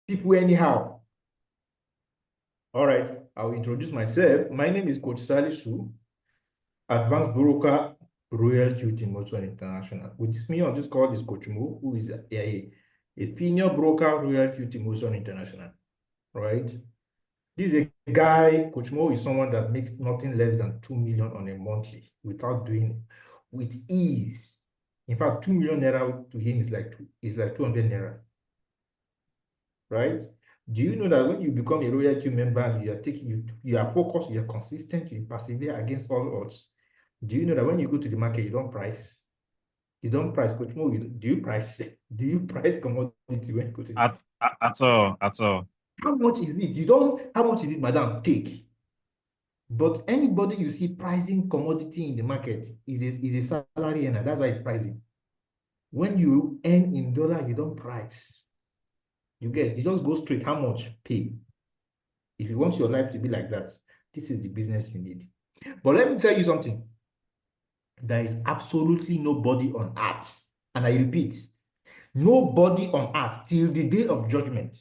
people anyhow. All right, I'll introduce myself. My name is Coach Salisu, advanced broker, Royal QT Motor International. With me on this call is Coach Mo, who is a senior broker, Royal QT Motor International. Right? This is a guy, Coach Mo is someone that makes nothing less than 2 million on a monthly without doing with ease. In fact, 2 million naira to him is like 200 naira. Right? Do you know that when you become a Royal Q member, you are focused, you are consistent, you persevere against all odds? Do you know that when you go to the market, you don't price? You don't price, Coach Mo, do you price? Do you price commodity when you go to the market? At all, at all. How much is it? You don't, how much is it, madam? Take. But anybody you see pricing commodity in the market is a salary earner. That's why it's pricing. When you earn in dollar, you don't price. You just go straight. How much? Pay. If you want your life to be like that, this is the business you need. But let me tell you something. There is absolutely nobody on earth, and I repeat, nobody on earth till the day of judgment,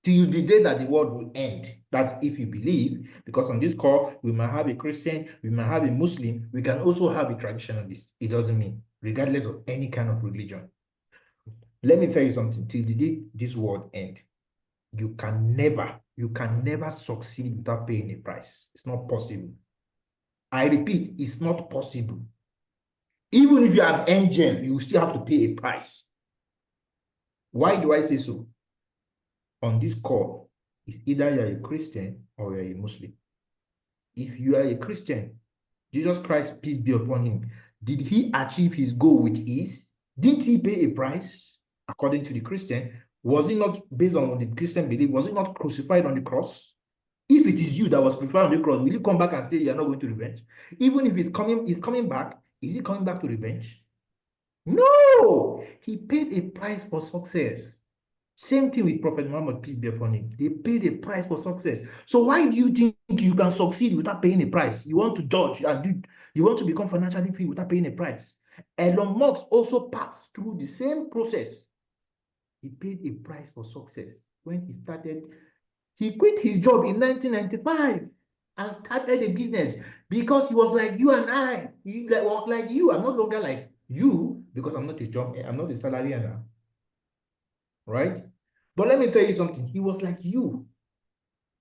till the day that the world will end. That's if you believe, because on this call, we might have a Christian, we might have a Muslim, we can also have a traditionalist. It doesn't mean, regardless of any kind of religion. Let me tell you something, till the day this world end, you can never succeed without paying a price. It's not possible. I repeat, it's not possible. Even if you are an angel, you still have to pay a price. Why do I say so? On this call, it's either you're a Christian or you're a Muslim. If you are a Christian, Jesus Christ, peace be upon him, did he achieve his goal with ease? Didn't he pay a price according to the Christian? Was it not based on the Christian belief? Was it not crucified on the cross? If it is you that was crucified on the cross, will you come back and say you're not going to revenge? Even if he's coming back, is he coming back to revenge? No! He paid a price for success. Same thing with Prophet Muhammad, peace be upon him. They paid a price for success. So why do you think you can succeed without paying a price? You want to judge and you want to become financially free without paying a price. Elon Musk also passed through the same process. He paid a price for success. When he started, he quit his job in 1995 and started a business because he was like you and I. He was like you. I'm no longer like you because I'm not a job, I'm not a salary earner. Right? But let me tell you something. He was like you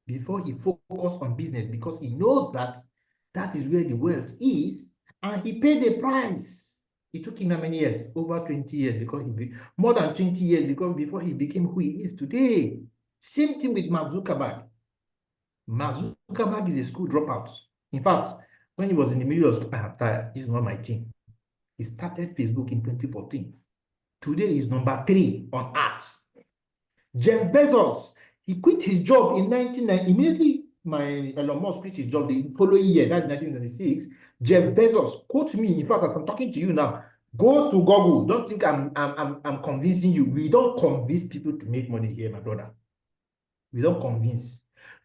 before he focused on business because he knows that that is where the wealth is, and he paid the price. It took him how many years? Over 20 years because more than 20 years because before he became who he is today. Same thing with Mark Zuckerberg. Mark Zuckerberg is a school dropout. In fact, when he was in the middle of, I'm tired, this is not my thing. He started Facebook in 2014. Today he's number 3 on earth. Jeff Bezos, he quit his job in 1990. Immediately, my Elon Musk quit his job the following year, that's 1996. Jeff Bezos, quote me. In fact, as I'm talking to you now, go to Google. Don't think I'm convincing you. We don't convince people to make money here, my brother. We don't convince.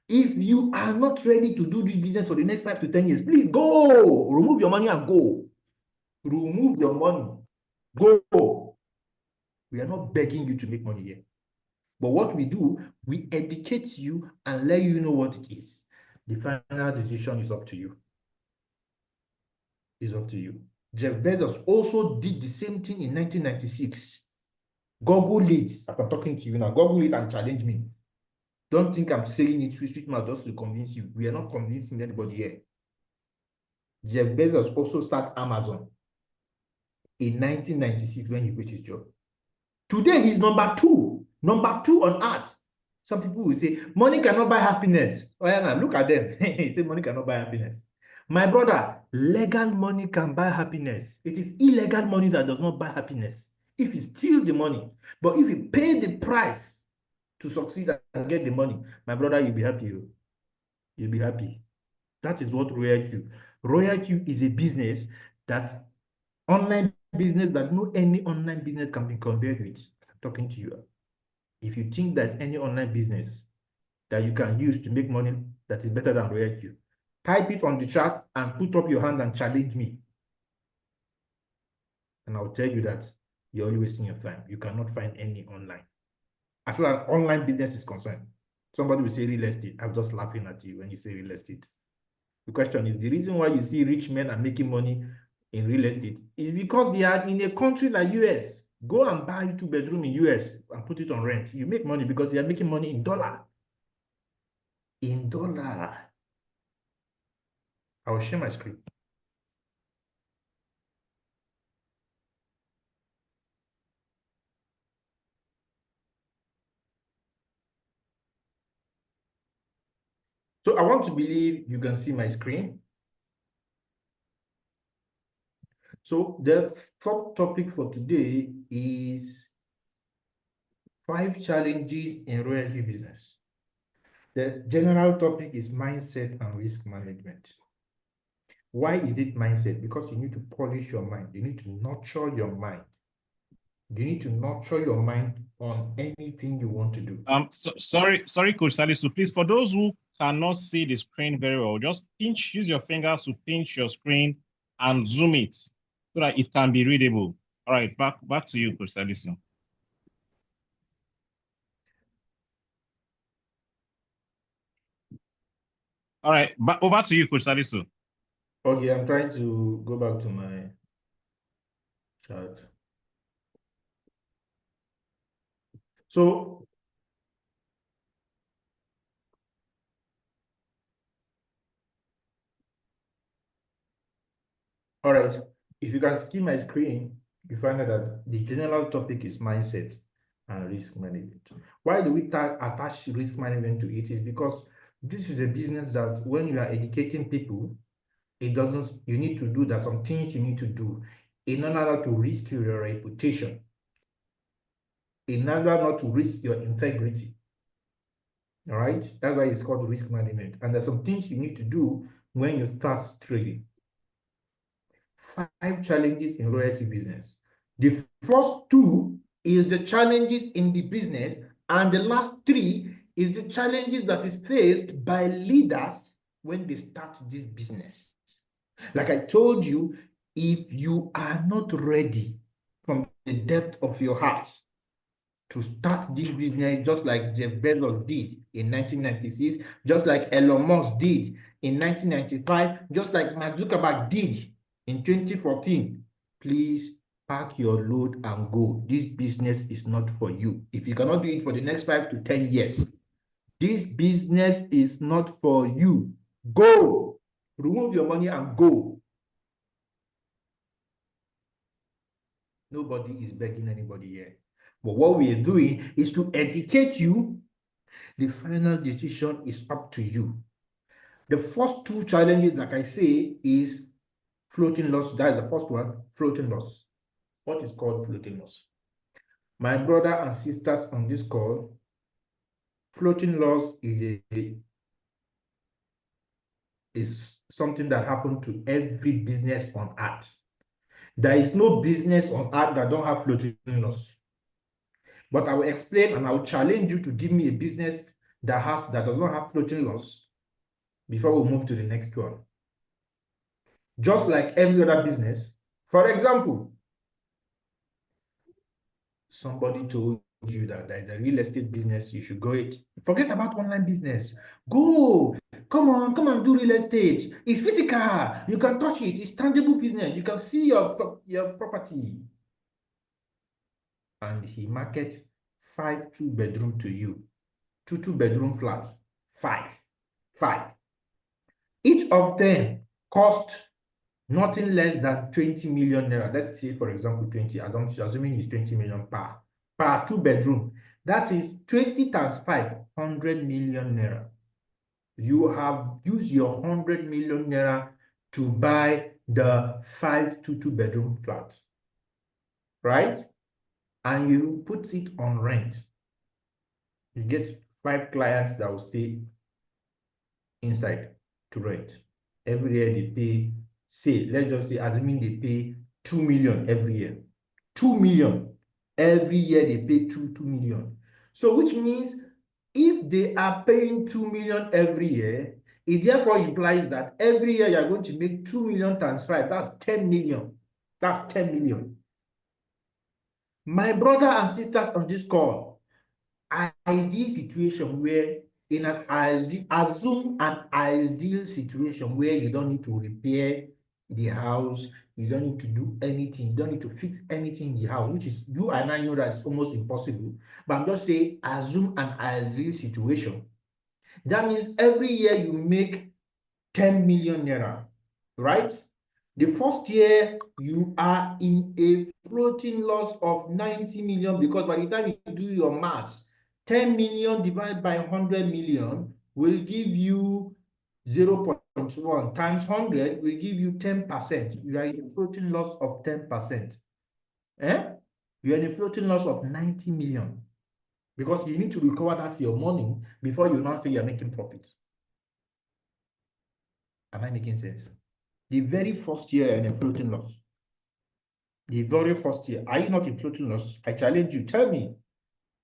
If you are not ready to do this business for the next 5 to 10 years, please go. Remove your money and go. Remove your money. Go. We are not begging you to make money here. But what we do, we educate you and let you know what it is. The final decision is up to you. It's up to you. Jeff Bezos also did the same thing in 1996. Google it. As I'm talking to you now, Google it and challenge me. Don't think I'm saying it sweet mouth just to convince you. We are not convincing anybody here. Jeff Bezos also started Amazon in 1996 when he quit his job. Today, he's number 2 on earth. Some people will say, money cannot buy happiness. Oh, yeah, now look at them. He say money cannot buy happiness. My brother, legal money can buy happiness. It is illegal money that does not buy happiness. If you steal the money, but if you pay the price to succeed and get the money, my brother, you'll be happy. You'll be happy. That is what Royal Q. Royal Q is a business that online business that no any online business can be compared with. I'm talking to you. If you think there's any online business that you can use to make money that is better than Royal Q, type it on the chat and put up your hand and challenge me. And I'll tell you that you're only wasting your time. You cannot find any online. as far as online business is concerned. Somebody will say real estate. I'm just laughing at you when you say real estate. The question is, the reason why you see rich men are making money in real estate is because they are in a country like US. Go and buy 2-bedroom in US and put it on rent. You make money because you are making money in dollar. In dollar. I will share my screen. So I want to believe you can see my screen. So the top topic for today is 5 challenges in royalty business. The general topic is mindset and risk management. Why is it mindset? Because you need to polish your mind. You need to nurture your mind. You need to nurture your mind on anything you want to do. Sorry, Coach Salisu. Please, for those who cannot see the screen very well, just use your fingers to pinch your screen and zoom it so that it can be readable. All right, back to you, Coach Salisu. All right, over to you, Coach Salisu. Okay, I'm trying to go back to my chart. So, all right, if you can see my screen, you find out that the general topic is mindset and risk management. Why do we attach risk management to it? Is because this is a business that when you are educating people, it doesn't, you need to do, there's some things you need to do in order to risk your reputation, in order not to risk your integrity. All right, that's why it's called risk management. And there's some things you need to do when you start trading. 5 challenges in royalty business. The first 2 is the challenges in the business, and the last 3 is the challenges that is faced by leaders when they start this business. Like I told you, if you are not ready from the depth of your heart to start this business, just like Jeff Bezos did in 1996, just like Elon Musk did in 1995, just like Mark Zuckerberg did in 2014, please pack your load and go. This business is not for you. If you cannot do it for the next 5 to 10 years, this business is not for you. Go. Remove your money and go. Nobody is begging anybody here. But what we are doing is to educate you. The final decision is up to you. The first 2 challenges, like I say, is floating loss. That is the first one, floating loss. What is called floating loss? My brother and sisters on this call, floating loss is something that happened to every business on earth. There is no business on earth that don't have floating loss. But I will explain and I will challenge you to give me a business that does not have floating loss before we move to the next one. Just like every other business. For example, somebody told you that there is a real estate business, you should go it. Forget about online business. Go. Come on, do real estate. It's physical. You can touch it. It's tangible business. You can see your property. And he markets 5 2-bedroom to you. 2 2-bedroom flats. 5. Each of them cost nothing less than 20 million naira. Let's say, for example, 20, assuming it's 20 million per 2-bedroom. That is 20 times 5, 100 million naira. You have used your 100 million naira to buy the 5 2-bedroom flat, right? And you put it on rent. You get 5 clients that will stay inside to rent. Every year they pay, say, let's just say, assuming they pay 2 million every year. 2 million. Every year they pay 2 million. So which means if they are paying 2 million every year, it therefore implies that every year you're going to make 2 million times 5. That's 10 million. That's 10 million. My brother and sisters on this call, ideal situation where in an ideal, assume an ideal situation where you don't need to repair the house, you don't need to do anything, you don't need to fix anything in the house, which is you and I know that it's almost impossible. But I'm just saying, assume an ideal situation. That means every year you make 10 million naira, right? The first year you are in a floating loss of 90 million because by the time you do your maths, 10 million divided by 100 million will give you 0.1 times 100 will give you 10%. You are in a floating loss of 10%. Eh? You are in a floating loss of 90 million because you need to recover that your money before you now say you're making profit. Am I making sense? The very first year in a floating loss. The very first year. Are you not in floating loss? I challenge you. Tell me.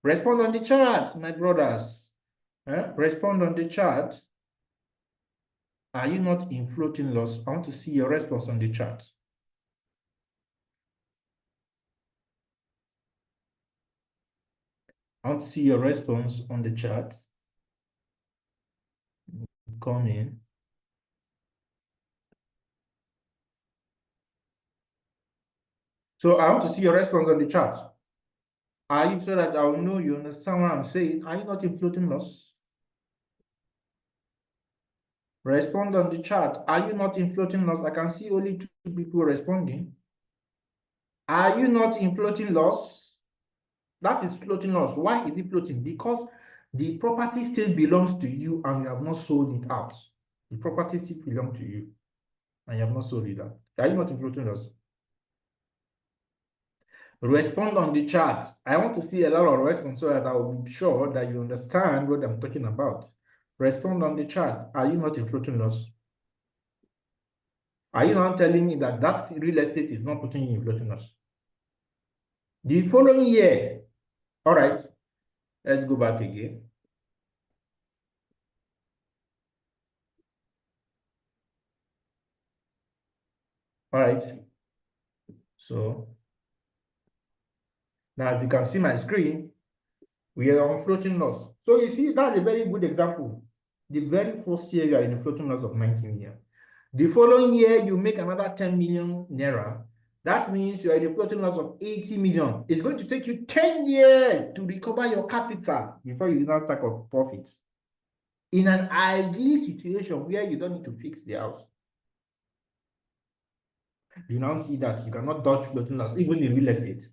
Respond on the chat, my brothers. Respond on the chat. Are you not in floating loss? I want to see your response on the chat. I want to see your response on the chat. Come in. So I want to see your response on the chat. Are you so that I will know you understand what I'm saying? Are you not in floating loss? Respond on the chat. Are you not in floating loss? I can see only 2 people responding. Are you not in floating loss? That is floating loss. Why is it floating? Because the property still belongs to you and you have not sold it out. The property still belongs to you and you have not sold it out. Are you not in floating loss? Respond on the chat. I want to see a lot of response so that I will be sure that you understand what I'm talking about. Respond on the chat. Are you not in floating loss? Are you not telling me that that real estate is not putting you in floating loss? The following year, all right, let's go back again. All right. So now if you can see my screen, we are on floating loss. So you see, that's a very good example. The very first year you are in a floating loss of 90 million. The following year, you make another 10 million naira. That means you are in a floating loss of 80 million. It's going to take you 10 years to recover your capital before you now start of profit. In an ideal situation where you don't need to fix the house, you now see that you cannot dodge floating loss, even in real estate.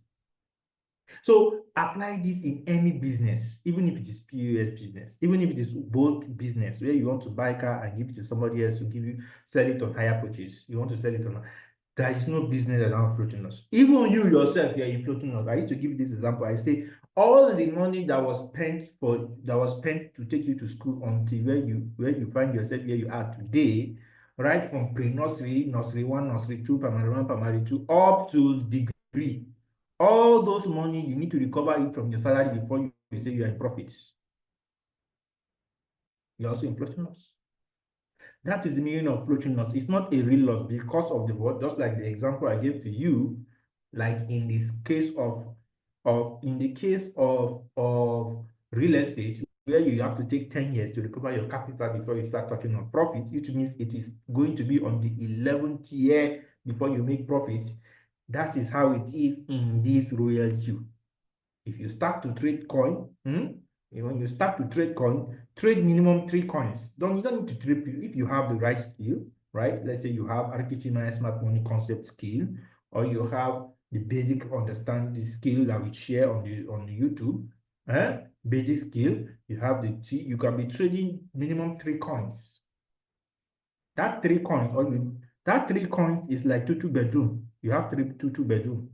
So apply this in any business, even if it is POS business, even if it is both business, where you want to buy a car and give it to somebody else to give you, sell it on higher purchase. You want to sell it on, there is no business around floating loss. Even you yourself, you are in floating loss. I used to give this example. I say all the money that was spent to take you to school until where you find yourself where you are today, right from pre-nursery, nursery 1, nursery 2, primary 1, primary 2, up to degree. All those money, you need to recover it from your salary before you say you are in profits. You're also in floating loss. That is the meaning of floating loss. It's not a real loss because of the what, just like the example I gave to you, like in this case of real estate, where you have to take 10 years to recover your capital before you start talking on profit, which means it is going to be on the 11th year before you make profits. That is how it is in this royal queue. If you start to trade coin, when you start to trade coin, trade minimum 3 coins. You don't need to trade if you have the right skill, right? Let's say you have Architecture Smart Money concept skill, or you have the basic understanding skill that we share on the YouTube. Basic skill, you have you can be trading minimum 3 coins. That 3 coins, that 3 coins is like two bedroom. You have two bedroom.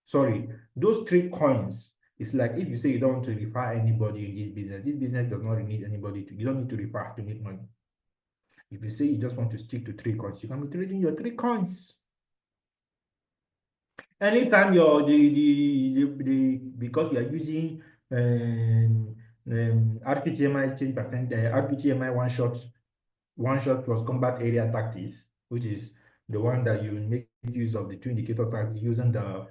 Sorry, those 3 coins, it's like if you say you don't want to refer anybody in this business does not need anybody you don't need to refer to make money. If you say you just want to stick to 3 coins, you can be trading your 3 coins. Anytime because you are using RTTMI exchange percent, RTTMI one shot plus combat area tactics, which is the one that you make use of the 2 indicator tactics using the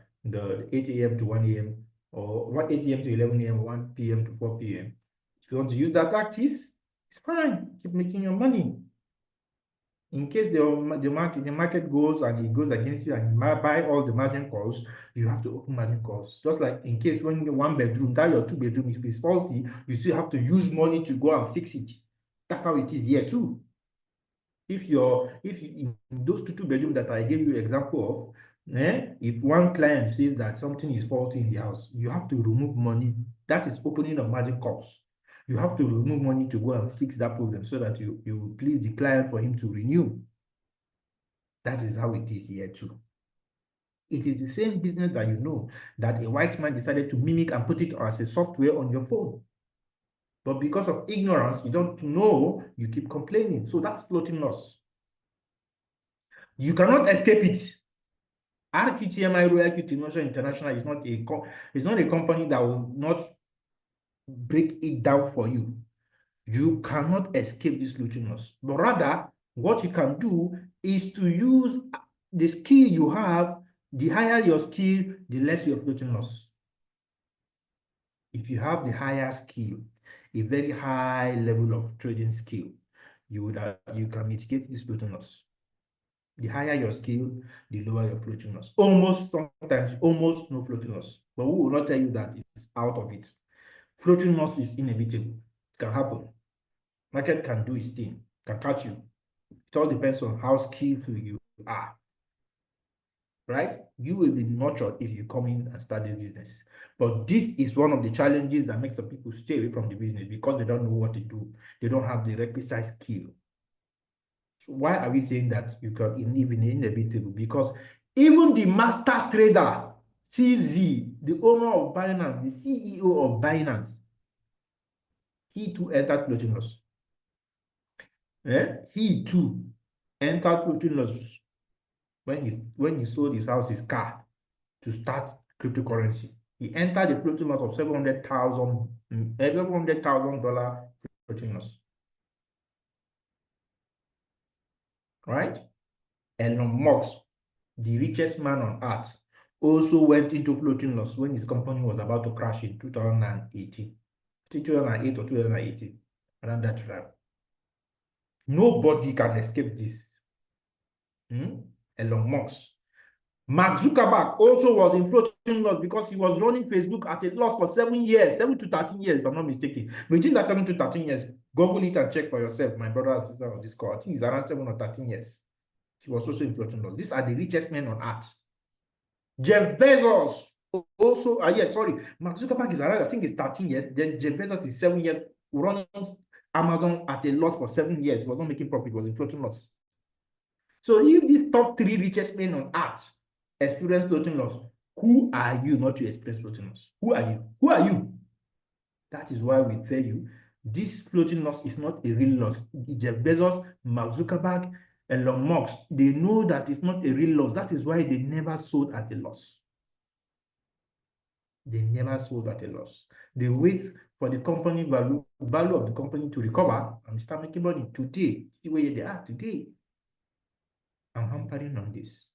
8 a.m. to 1 a.m. or 1 8 a.m. to 11 a.m., 1 p.m. to 4 p.m. If you want to use that tactics, it's fine. Keep making your money. In case the market goes and it goes against you and you buy all the margin calls, you have to open margin calls. Just like in case when you one bedroom, that your 2 bedroom, if it's faulty, you still have to use money to go and fix it. That's how it is here too. If in those two bedrooms that I gave you example of, if one client says that something is faulty in the house, you have to remove money. That is opening of margin calls. You have to remove money to go and fix that problem so that you please the client for him to renew. That is how it is here too. It is the same business that you know that a white man decided to mimic and put it as a software on your phone. But because of ignorance, you don't know, you keep complaining. So that's floating loss. You cannot escape it. RQTMI Royal Q Technology International is not a company that will not break it down for you. You cannot escape this floating loss. But rather, what you can do is to use the skill you have. The higher your skill, the less your floating loss. If you have the higher skill, a very high level of trading skill, you can mitigate this floating loss. The higher your skill, the lower your floating loss. Sometimes almost no floating loss. But we will not tell you that it's out of it. Floating loss is inevitable. It can happen. Market can do its thing, can catch you. It all depends on how skillful you are. Right? You will be nurtured if you come in and start this business. But this is one of the challenges that makes some people stay away from the business because they don't know what to do. They don't have the requisite skill. So why are we saying that you can live in inevitable? Because even the master trader, CZ, the owner of Binance, the CEO of Binance, he too entered floating loss. He too entered floating loss when he sold his house, his car, to start cryptocurrency. He entered the floating loss of $700,000 floating loss. Right? Elon Musk, the richest man on earth, also went into floating loss when his company was about to crash in 2018. 2008 or 2018, around that time. Nobody can escape this. Elon Musk. Mark Zuckerberg also was in floating loss because he was running Facebook at a loss for 7 years, 7 to 13 years, if I'm not mistaken. Between that 7 to 13 years, Google it and check for yourself, my brother and sister on this call. I think it's around 7 or 13 years. He was also in floating loss. These are the richest men on earth. Jeff Bezos also, Mark Zuckerberg is around, I think it's 13 years. Then Jeff Bezos is 7 years, running Amazon at a loss for 7 years. He was not making profit, he was in floating loss. So if these top 3 richest men on earth experience floating loss, who are you not to experience floating loss? Who are you? Who are you? That is why we tell you this floating loss is not a real loss. Jeff Bezos, Mark Zuckerberg, Elon Musk, they know that it's not a real loss. That is why they never sold at a loss. They never sold at a loss. They wait for the company value of the company to recover and start making money today. See where they are today. I'm hampering on this.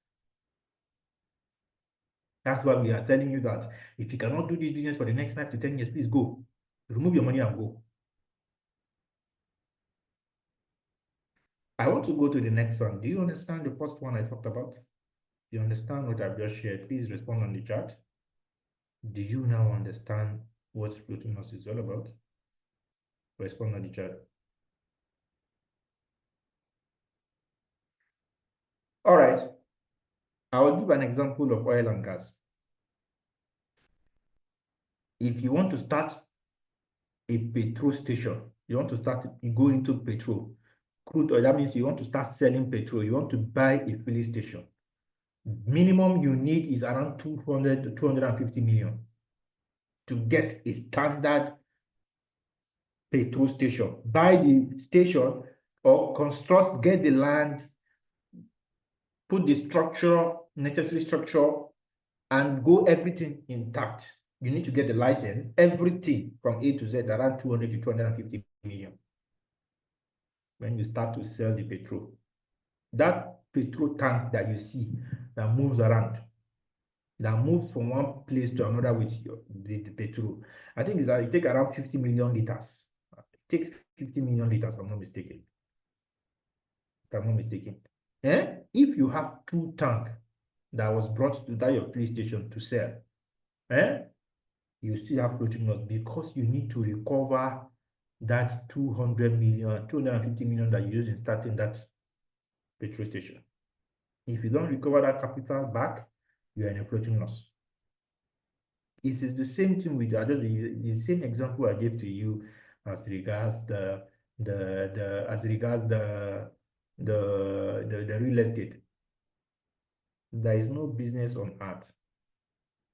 That's why we are telling you that if you cannot do this business for the next 5 to 10 years, please go. Remove your money and go. I want to go to the next one. Do you understand the first one I talked about? Do you understand what I've just shared? Please respond on the chat. Do you now understand what floating loss is all about? Respond on the chat. All right. I will give an example of oil and gas. If you want to start a petrol station, you want to go into petrol, crude oil, that means you want to start selling petrol, you want to buy a filling station. Minimum you need is around 200 to 250 million to get a standard petrol station. Buy the station or get the land, put the necessary structure, and go everything intact. You need to get the license, everything from A to Z, around 200 to 250 million. When you start to sell the petrol, that petrol tank that you see that moves around, that moves from one place to another with the petrol. I think it takes around 50 million liters. It takes 50 million liters, if I'm not mistaken. If I'm not mistaken. If you have two tanks that was brought to that your filling station to sell, you still have floating loss because you need to recover that 200 million, 250 million that you used in starting that petrol station. If you don't recover that capital back, you are in a floating loss. It is the same thing with just the same example I gave to you as regards the real estate. There is no business on earth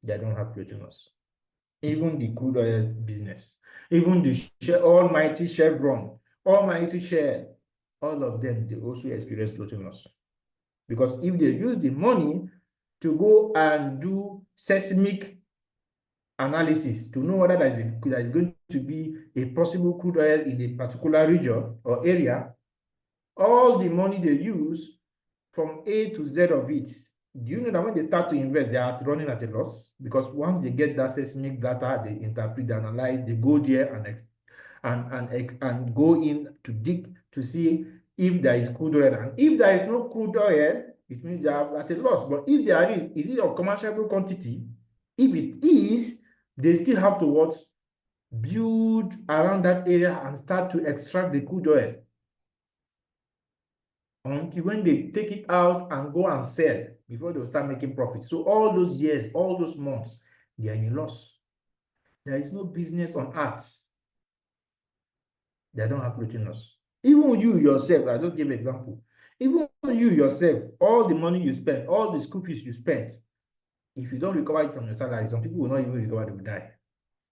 that don't have floating loss. Even the crude oil business, even the almighty Chevron, almighty Shell, all of them, they also experience floating loss. Because if they use the money to go and do seismic analysis to know whether there is going to be a possible crude oil in a particular region or area, all the money they use from A to Z of it, do you know that when they start to invest, they are running at a loss? Because once they get that seismic data, they interpret, they analyze, they go there and go in to dig to see if there is crude oil. And if there is no crude oil, it means they are at a loss. But if there is it of commercial quantity? If it is, they still have to what? Build around that area and start to extract the crude oil until when they take it out and go and sell before they'll start making profit. So all those years, all those months, they are in loss. There is no business on earth they don't have floating loss. Even you yourself, I just give an example. Even you yourself, all the money you spend, all the school fees you spent, if you don't recover it from your salary, some people will not even recover, they will die.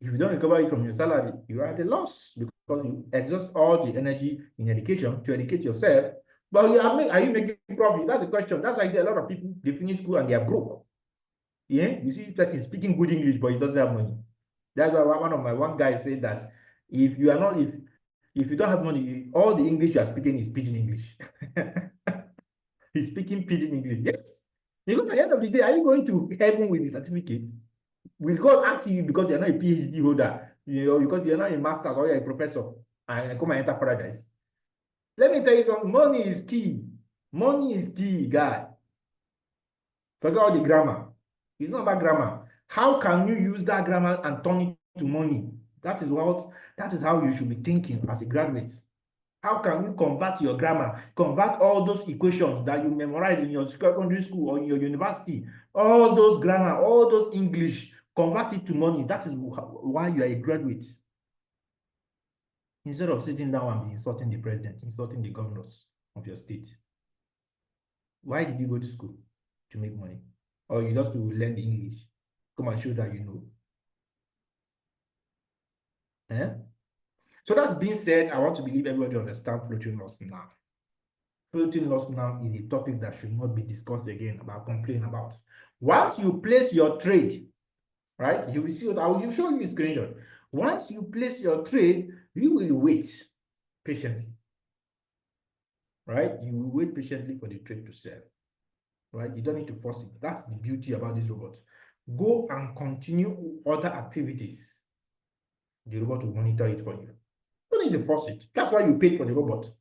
If you don't recover it from your salary, you are at a loss because you exhaust all the energy in education to educate yourself. But are you making profit? That's the question. That's why I say a lot of people, they finish school and they are broke. Yeah, you see this person speaking good English, but he doesn't have money. That's why one guy said that if you are not, if you don't have money, all the English you are speaking is pidgin English. He's speaking pidgin English. Yes. Because at the end of the day, are you going to heaven with the certificate? Will God ask you because you're not a PhD holder, because you're not a master or you're a professor, and come and enter paradise? Let me tell you something. Money is key. Money is key, guy. Forget all the grammar. It's not about grammar. How can you use that grammar and turn it to money? That is how you should be thinking as a graduate. How can you convert your grammar, convert all those equations that you memorize in your secondary school or in your university, all those grammar, all those English, convert it to money? That is why you are a graduate. Instead of sitting down and be insulting the president, insulting the governors of your state. Why did you go to school? To make money? Or you just to learn the English? Come and show that you know. So that's being said, I want to believe everybody understands floating loss now. Floating loss now is a topic that should not be discussed again about complaining about. Once you place your trade, right, you will see what I will show you a screenshot. Once you place your trade, you will wait patiently, right? You will wait patiently for the trade to sell, right? You don't need to force it. That's the beauty about this robot. Go and continue other activities. The robot will monitor it for you. You don't need to force it. That's why you paid for the robot.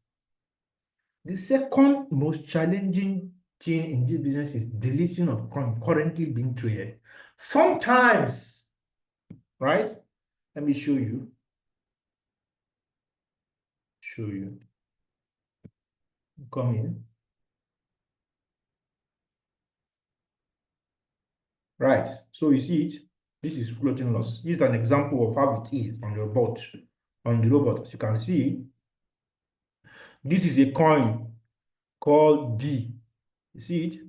The second most challenging thing in this business is deletion of coin currently being traded. Sometimes, right? Let me show you. Come in. Right. So you see it. This is floating loss. This is an example of how it is on the robot. On the robot, as you can see, this is a coin called D. You see it?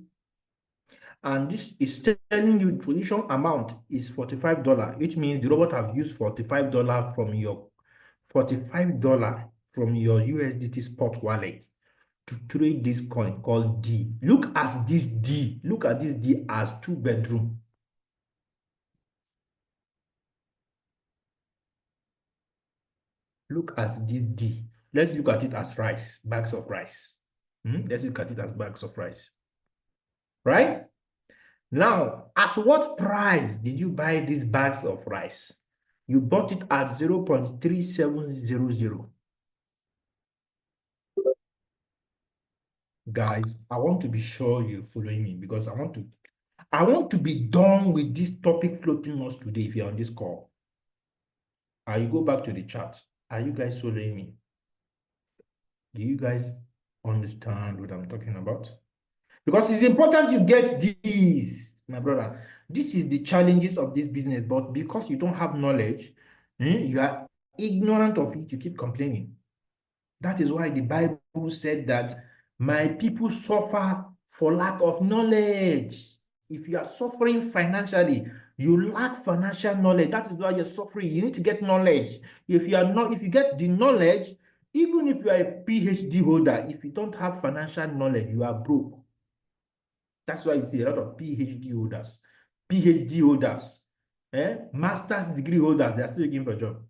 And this is telling you the position amount is $45, which means the robot have used $45 from your USDT spot wallet to trade this coin called D. Look at this D. Look at this D as 2-bedroom. Look at this D. Let's look at it as rice, bags of rice. Let's look at it as bags of rice. Right? Now, at what price did you buy these bags of rice? You bought it at 0.3700. Guys, I want to be sure you're following me because I want to be done with this topic floating us today if you're on this call. You go back to the chat. Are you guys following me? Do you guys understand what I'm talking about? Because it's important you get these, my brother. This is the challenges of this business, but because you don't have knowledge, you are ignorant of it, you keep complaining. That is why the Bible said that my people suffer for lack of knowledge. If you are suffering financially, you lack financial knowledge. That is why you're suffering. You need to get knowledge. If you get the knowledge, even if you are a PhD holder, if you don't have financial knowledge, you are broke. That's why you see a lot of PhD holders, master's degree holders, they are still looking for a job.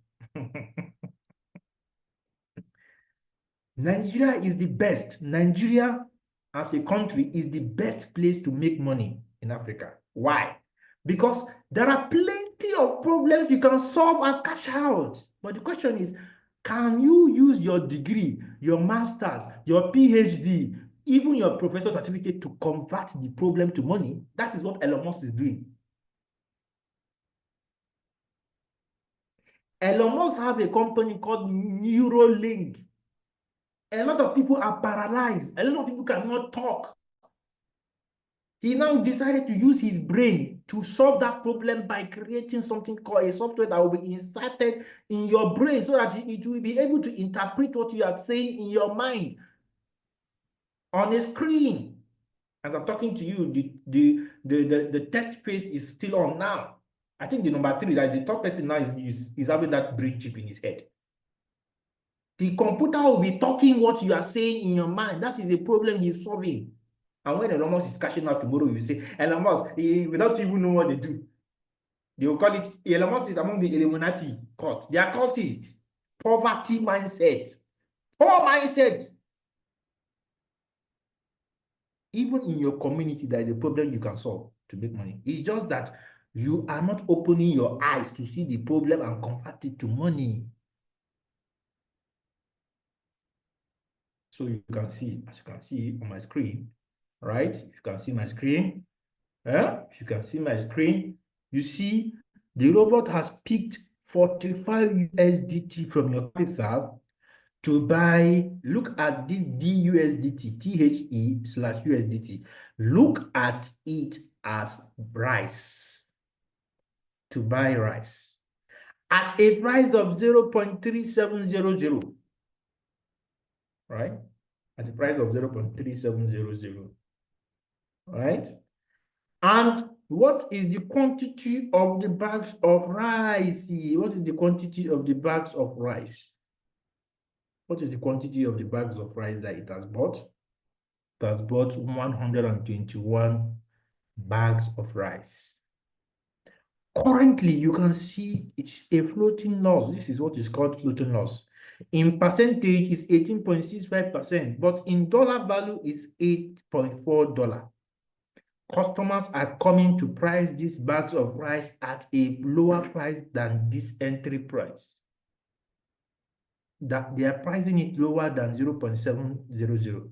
Nigeria is the best. Nigeria as a country is the best place to make money in Africa. Why? Because there are plenty of problems you can solve and cash out. But the question is, can you use your degree, your master's, your PhD, even your professor certificate to convert the problem to money? That is what Elon Musk is doing. Elon Musk have a company called Neuralink. A lot of people are paralyzed. A lot of people cannot talk. He now decided to use his brain to solve that problem by creating something called a software that will be inserted in your brain so that it will be able to interpret what you are saying in your mind on a screen. As I'm talking to you, the test phase is still on now. I think the number 3, that the top person now is having that brain chip in his head. The computer will be talking what you are saying in your mind. That is a problem he's solving. And when Elon Musk is cashing out tomorrow, you say, Elon Musk, without even know what they do. They will call it, Elon Musk is among the Illuminati cult. They are cultists. Poverty mindset. Poor mindset. Even in your community, there is a problem you can solve to make money. It's just that you are not opening your eyes to see the problem and convert it to money. So you can see, as you can see on my screen, right? If you can see my screen, if you can see my screen, you see the robot has picked 45 USDT from your capital to buy. Look at this DUSDT, THE/USDT. Look at it as rice, to buy rice at a price of 0.3700, right? At the price of 0.3700, right? And what is the quantity of the bags of rice? What is the quantity of the bags of rice? What is the quantity of the bags of rice that it has bought? It has bought 121 bags of rice. Currently, you can see it's a floating loss. This is what is called floating loss. In percentage, it's 18.65%, but in dollar value, it's $8.4. Customers are coming to price these bags of rice at a lower price than this entry price. That they are pricing it lower than 0.700.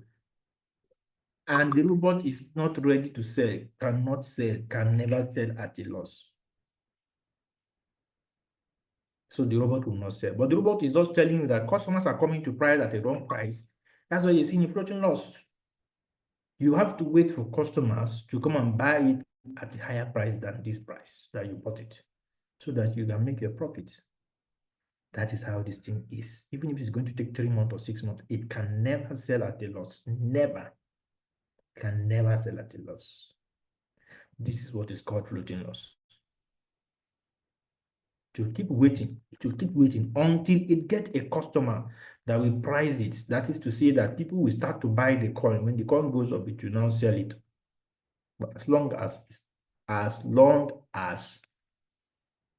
And the robot is not ready to sell, cannot sell, can never sell at a loss. So the robot will not sell. But the robot is just telling you that customers are coming to price at a wrong price. That's why you're seeing a floating loss. You have to wait for customers to come and buy it at a higher price than this price that you bought it, so that you can make your profits. That is how this thing is. Even if it's going to take 3 months or 6 months, it can never sell at a loss. Never. Can never sell at a loss. This is what is called floating loss. To keep waiting until it gets a customer that will price it. That is to say that people will start to buy the coin. When the coin goes up, it will now sell it. But as long as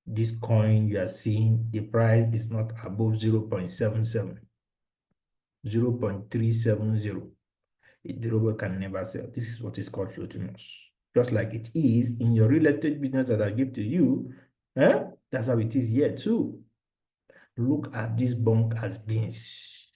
this coin you are seeing, the price is not above 0.77, 0.370, the robot can never sell. This is what is called floating loss. just like it is in your real estate business that I give to you. That's how it is here too. Look at this bunk as beans.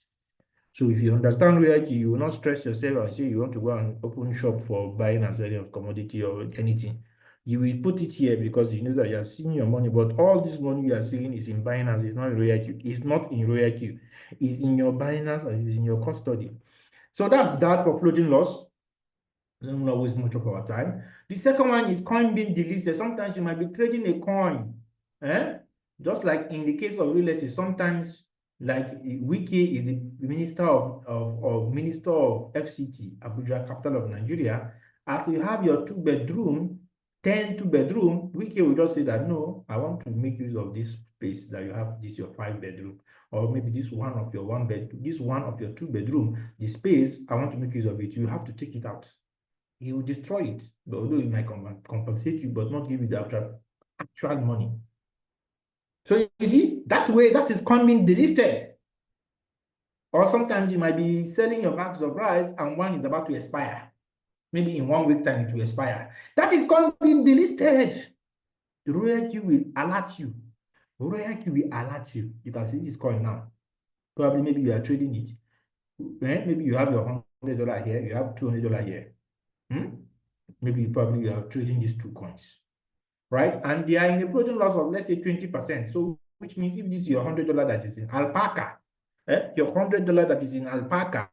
So if you understand reality, you will not stress yourself and say you want to go and open shop for buying and selling of commodity or anything. You will put it here because you know that you are seeing your money, but all this money you are seeing is in Binance. It's not in RoyalQ. It's not in RoyalQ. It's in your Binance and it's in your custody. So that's that for floating loss. Let me not waste much of our time. The second one is coin being delisted. Sometimes you might be trading a coin. Just like in the case of real estate, sometimes like Wike is the minister of FCT, Abuja, capital of Nigeria. As you have your two-bedroom, 10 two-bedroom, Wike will just say that, no, I want to make use of this space that you have, this your 5-bedroom, or maybe this one of your this one of your 2-bedroom, the space, I want to make use of it. You have to take it out. He will destroy it, but although it might compensate you, but not give you the actual money. So you see, that is coming delisted. Or sometimes you might be selling your bags of rice and one is about to expire. Maybe in 1 week time it will expire. That is coming delisted. The RoyalQ will alert you. RoyalQ will alert you. You can see this coin now. Probably maybe you are trading it. Maybe you have your $100 here, you have $200 here. Maybe you are trading these two coins, right? And they are in a floating loss of, let's say, 20%. So, which means if this is your $100 that is in alpaca, your $100 that is in alpaca,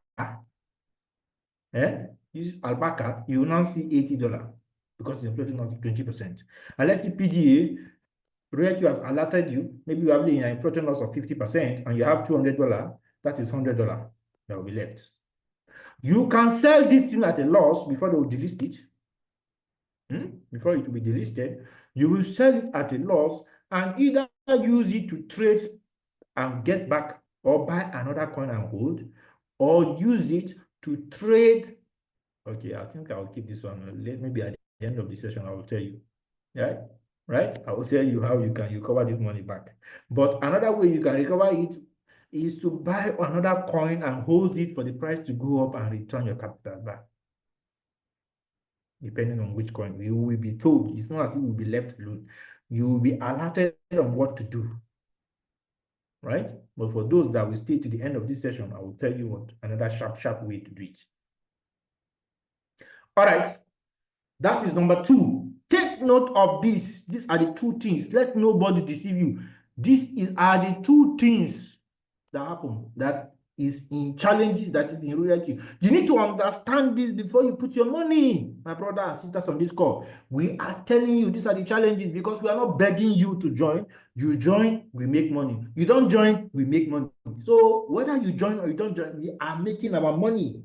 this alpaca, you will now see $80 because it's a floating loss of 20%. And let's see PGA, RoyalQ has alerted you. Maybe you have a floating loss of 50% and you have $200. That is $100 that will be left. You can sell this thing at a loss before they will delist it. Before it will be delisted, you will sell it at a loss and either use it to trade and get back or buy another coin and hold, or use it to trade. Okay, I think I'll keep this one. Maybe at the end of the session, I will tell you. Right? I will tell you how you can recover this money back. But another way you can recover it is to buy another coin and hold it for the price to go up and return your capital back. Depending on which coin, you will be told. It's not as if you will be left alone. You will be alerted on what to do, right? But for those that will stay to the end of this session, I will tell you what another sharp way to do it. All right, that is number 2. Take note of this. These are the 2 things. Let nobody deceive you. These are the 2 things that happen. That is in challenges, that is in RoyalQ. You need to understand this before you put your money, my brother and sisters on this call. We are telling you these are the challenges because we are not begging you to join. You join, we make money. You don't join, we make money. So whether you join or you don't join, we are making our money.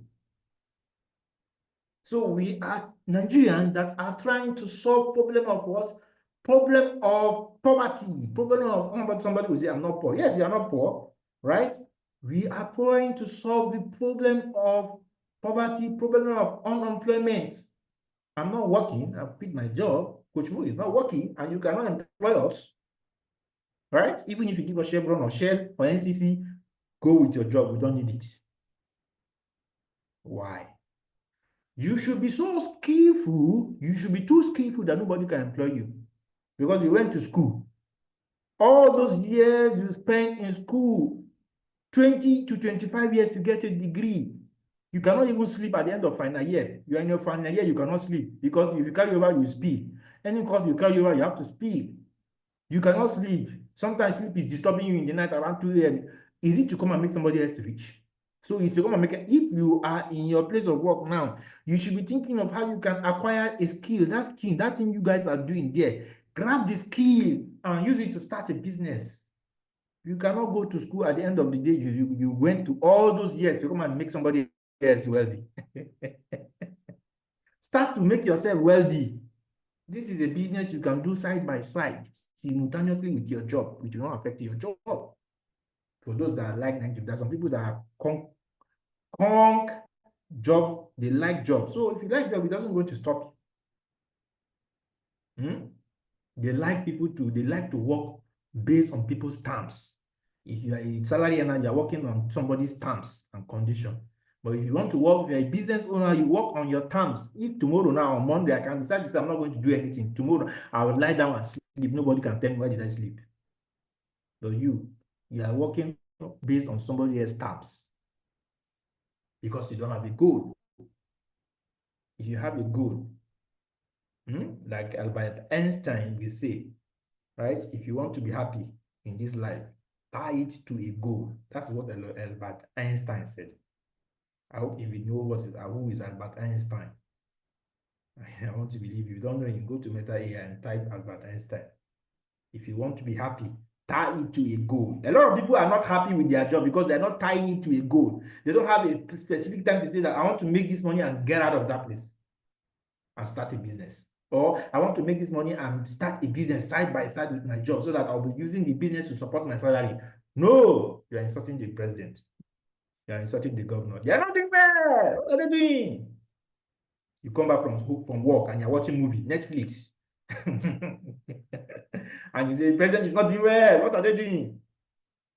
So we are Nigerians that are trying to solve problem of what? Problem of poverty. Problem of somebody will say, I'm not poor. Yes, you are not poor, right? We are trying to solve the problem of poverty, problem of unemployment. I'm not working, I quit my job. Coach Mo is not working, and you cannot employ us, right? Even if you give us Chevron or Shell or NCC, go with your job. We don't need it. Why? You should be so skillful, you should be too skillful that nobody can employ you because you went to school. All those years you spent in school, 20 to 25 years to get a degree. You cannot even sleep at the end of final year. You are in your final year, you cannot sleep because if you carry over, you speed. Any course you carry over, you have to speed. You cannot sleep. Sometimes sleep is disturbing you in the night around 2 a.m. Is it to come and make somebody else rich? So it's to come and make it. If you are in your place of work now, you should be thinking of how you can acquire a skill. That skill, that thing you guys are doing there, grab the skill and use it to start a business. You cannot go to school at the end of the day. You went to all those years to come and make somebody else wealthy. Start to make yourself wealthy. This is a business you can do side by side, simultaneously with your job, which will not affect your job. For those that like 9 to 5, there are some people that are conk job, they like job. So if you like job, it doesn't go to stop you. They like to work based on people's terms. If you are a salary earner, you're working on somebody's terms and condition. But if you want to work, if you're a business owner, you work on your terms. If tomorrow now on Monday I can decide to say I'm not going to do anything, tomorrow I will lie down and sleep. Nobody can tell me why did I sleep. But you are working based on somebody else's terms because you don't have a goal. If you have a goal, like Albert Einstein will say, right? If you want to be happy in this life, tie it to a goal. That's what Albert Einstein said. I hope if you know who is Albert Einstein. I want to believe. If you don't know him, go to Meta AI and type Albert Einstein. If you want to be happy, tie it to a goal. A lot of people are not happy with their job because they're not tying it to a goal. They don't have a specific time to say that I want to make this money and get out of that place and start a business. Or I want to make this money and start a business side by side with my job so that I'll be using the business to support my salary. No, you are insulting the president. You are insulting the governor. They are not doing well. What are they doing? You come back from work and you're watching movie, Netflix. And you say, the president is not doing well. What are they doing?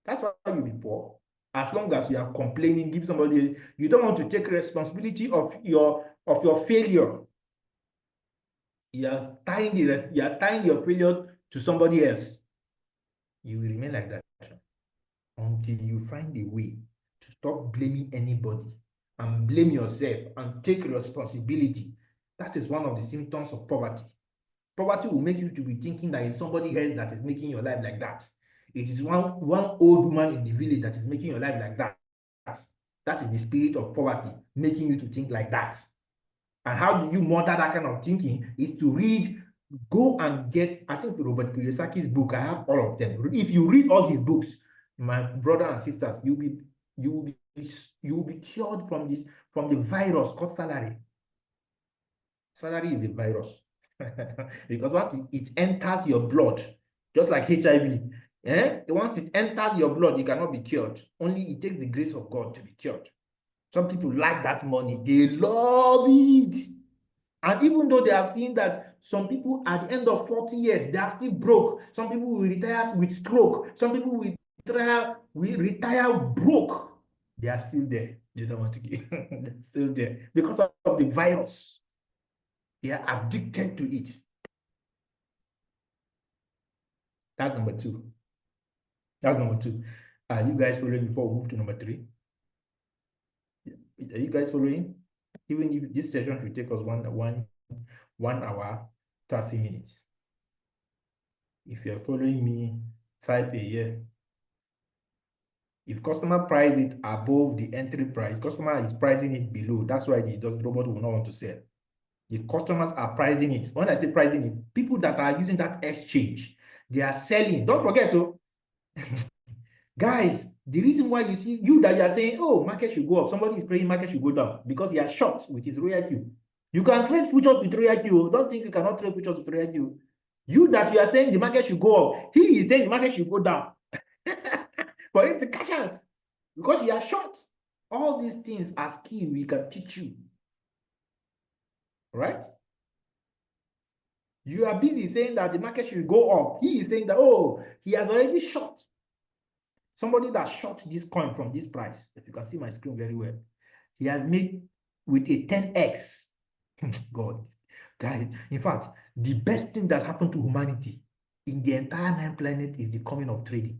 That's why you'll be poor. As long as you are complaining, give somebody, you don't want to take responsibility of your failure. You are tying your failure to somebody else. You will remain like that until you find a way to stop blaming anybody and blame yourself and take responsibility. That is one of the symptoms of poverty. Poverty will make you to be thinking that it's somebody else that is making your life like that. It is one old woman in the village that is making your life like that. That is the spirit of poverty, making you to think like that. And how do you murder that kind of thinking? Is to go and get, I think Robert Kiyosaki's book, I have all of them. If you read all his books, my brother and sisters, you will be cured from the virus called salary. Salary is a virus. Because once it enters your blood, just like HIV, once it enters your blood, it cannot be cured. Only it takes the grace of God to be cured. Some people like that money. They love it. And even though they have seen that some people at the end of 40 years, they are still broke. Some people will retire with stroke. Some people will retire broke. They are still there. They don't want to give. They're still there because of the virus. They are addicted to it. That's number two. That's number two. Are you guys following before we move to number three? Are you guys following? Even if this session should take us 1 hour, 30 minutes. If you're following me, type a yeah. If customer price it above the entry price, customer is pricing it below. That's why the robot will not want to sell. The customers are pricing it. When I say pricing it, people that are using that exchange, they are selling. Don't forget to, guys, the reason why you see that you are saying, oh, market should go up, somebody is praying market should go down because he are short with his Royal Q. You can trade futures with Royal Q. Don't think you cannot trade futures with Royal Q. You that you are saying the market should go up, he is saying the market should go down. For him to catch out because you are short. All these things are skill we can teach you. Right? You are busy saying that the market should go up. He is saying that, oh, he has already short. Somebody that short this coin from this price, if you can see my screen very well, he has made with a 10x. God, guys, in fact, the best thing that happened to humanity in the entire 9 planet is the coming of trading.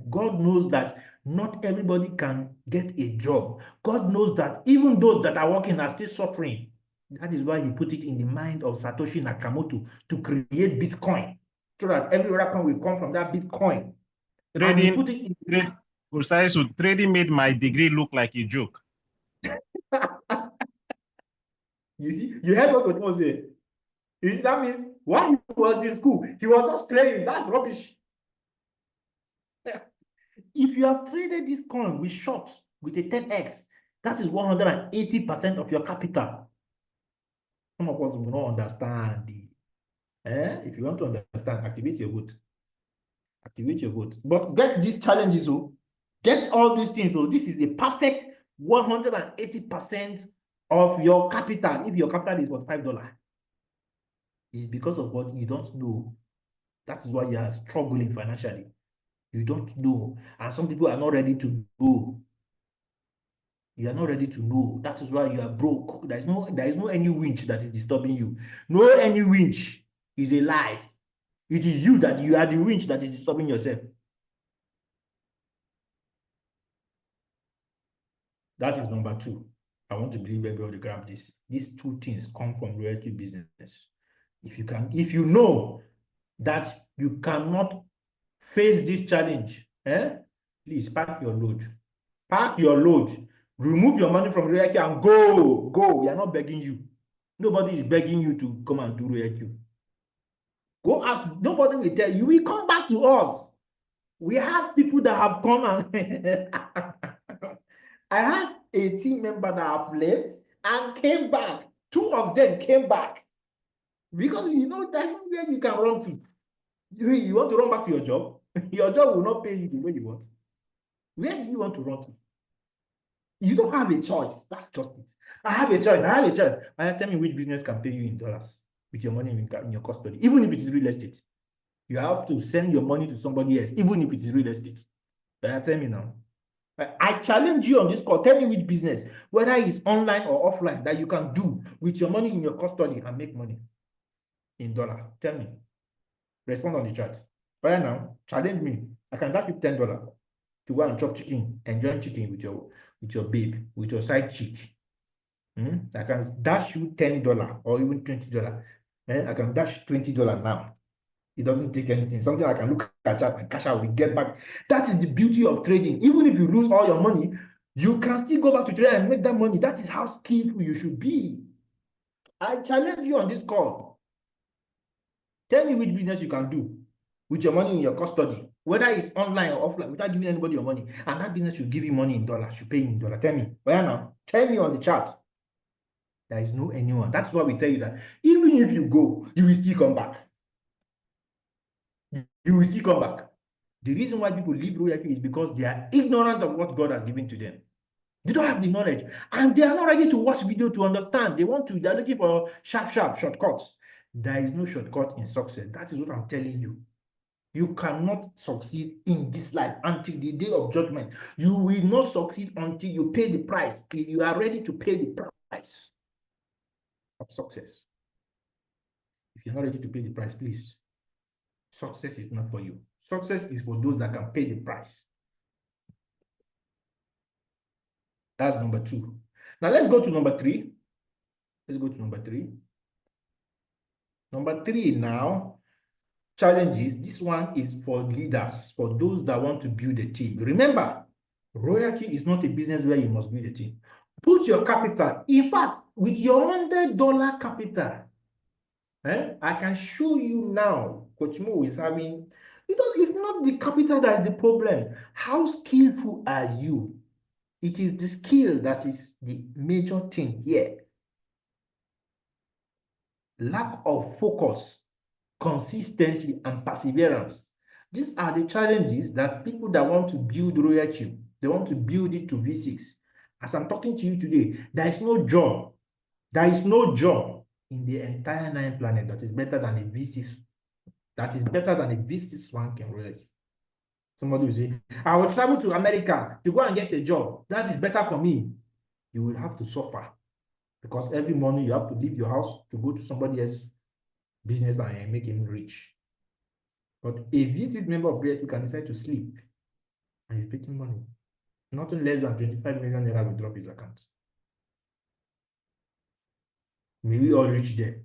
God knows that not everybody can get a job. God knows that even those that are working are still suffering. That is why he put it in the mind of Satoshi Nakamoto to create Bitcoin, so that every other coin will come from that Bitcoin. Trading, and he put it in trading made my degree look like a joke. You see, you heard what was saying. That means while he was in school, he was just playing. That's rubbish. If you have traded this coin with short, with a 10x, that is 180% of your capital. Some of us will not understand. If you want to understand, activate your vote. Activate your vote. But get these challenges, get all these things. So this is a perfect 180% of your capital. If your capital is what, $5, it's because of what you don't know. That is why you are struggling financially. You don't know. And some people are not ready to go. You are not ready to know. That is why you are broke. There is no any winch that is disturbing you. No any winch is a lie. It is you that you are the winch that is disturbing yourself. That is number two. I want to believe everybody grab this. These two things come from royalty business. If you know that you cannot face this challenge, please pack your load. Pack your load. Remove your money from royalty and go. Go. We are not begging you. Nobody is begging you to come and do royalty. Go out. Nobody will tell you. You will come back to us. We have people that have come and I have a team member that have left and came back. Two of them came back. Because you know that's where you can run to. You want to run back to your job? Your job will not pay you the way you want. Where do you want to run to? You don't have a choice. That's just it. I have a choice. I have a choice. Tell me which business can pay you in dollars with your money in your custody, even if it is real estate. You have to send your money to somebody else, even if it is real estate. Tell me now. I challenge you on this call. Tell me which business, whether it's online or offline, that you can do with your money in your custody and make money in dollar. Tell me. Respond on the chat. Right now, challenge me. I can dash you $10 to go and chop chicken, enjoy chicken with your babe, with your side chick. I can dash you $10 or even $20. I can dash $20 now. It doesn't take anything. Something I can look at and cash out, we get back. That is the beauty of trading. Even if you lose all your money, you can still go back to trade and make that money. That is how skillful you should be. I challenge you on this call. Tell me which business you can do with your money in your custody, whether it's online or offline, without giving anybody your money. And that business should give you money in dollars, should pay you in dollars. Tell me. Where now? Tell me on the chat. There is no anyone. That's why we tell you that even if you go, you will still come back. You will still come back. The reason why people leave royalty is because they are ignorant of what God has given to them. They don't have the knowledge, and they are not ready to watch video to understand. They're looking for sharp shortcuts. There is no shortcut in success. That is what I'm telling you. You cannot succeed in this life until the day of judgment. You will not succeed until you pay the price. If you are ready to pay the price of success. If you're not ready to pay the price, please. Success is not for you. Success is for those that can pay the price. That's number two. Now let's go to number three. Let's go to number three. Number three now, challenges. This one is for leaders, for those that want to build a team. Remember, royalty is not a business where you must build a team. Put your capital. In fact, with your $100 capital, I can show you now. Coach Mo is having, it's not the capital that is the problem. How skillful are you? It is the skill that is the major thing here. Lack of focus, consistency, and perseverance. These are the challenges that people that want to build royalty, they want to build it to V6. As I'm talking to you today, there is no job. There is no job in the entire 9 planet that is better than a V6. That is better than a V6 rank in royalty. Somebody will say, I will travel to America to go and get a job. That is better for me. You will have to suffer because every morning you have to leave your house to go to somebody else's business and make him rich. But a V6 member of royalty can decide to sleep and he's making money. Nothing less than 25 million naira will drop his account. May we all reach there.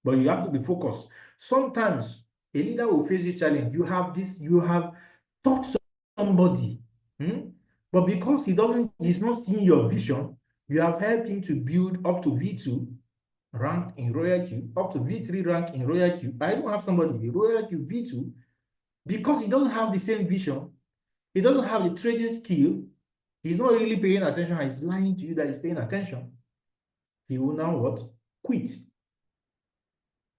But you have to be focused. Sometimes a leader will face this challenge. You have taught somebody, but because he's not seeing your vision, you have helped him to build up to V2 rank in royalty, up to V3 rank in royalty. I don't have somebody royalty V2 because he doesn't have the same vision. He doesn't have the trading skill. He's not really paying attention. He's lying to you that he's paying attention. He will now what? Quit.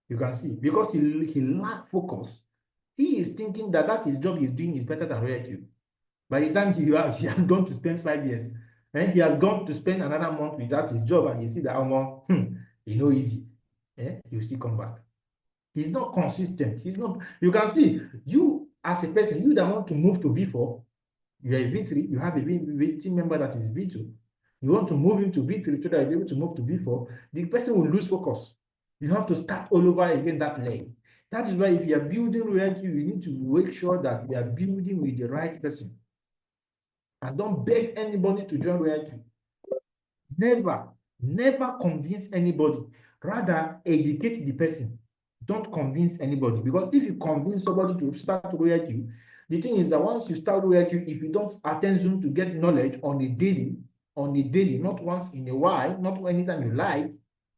You can see, because he lacked focus. He is thinking that his job he's doing is better than royalty. By the time he has gone to spend 5 years, and he has gone to spend another month without his job, and you see that it's not easy. He'll still come back. He's not consistent. He's not. You can see, you as a person, you that want to move to V4, you are a V3, you have a team member that is V2. You want to move into V3 so that you're able to move to V4, the person will lose focus. You have to start all over again that leg. That is why if you are building royalty, you need to make sure that you are building with the right person. And don't beg anybody to join royalty. Never, never convince anybody. Rather, educate the person. Don't convince anybody. Because if you convince somebody to start royalty, the thing is that once you start royalty, if you don't attend Zoom to get knowledge on a daily, not once in a while, not anytime you like,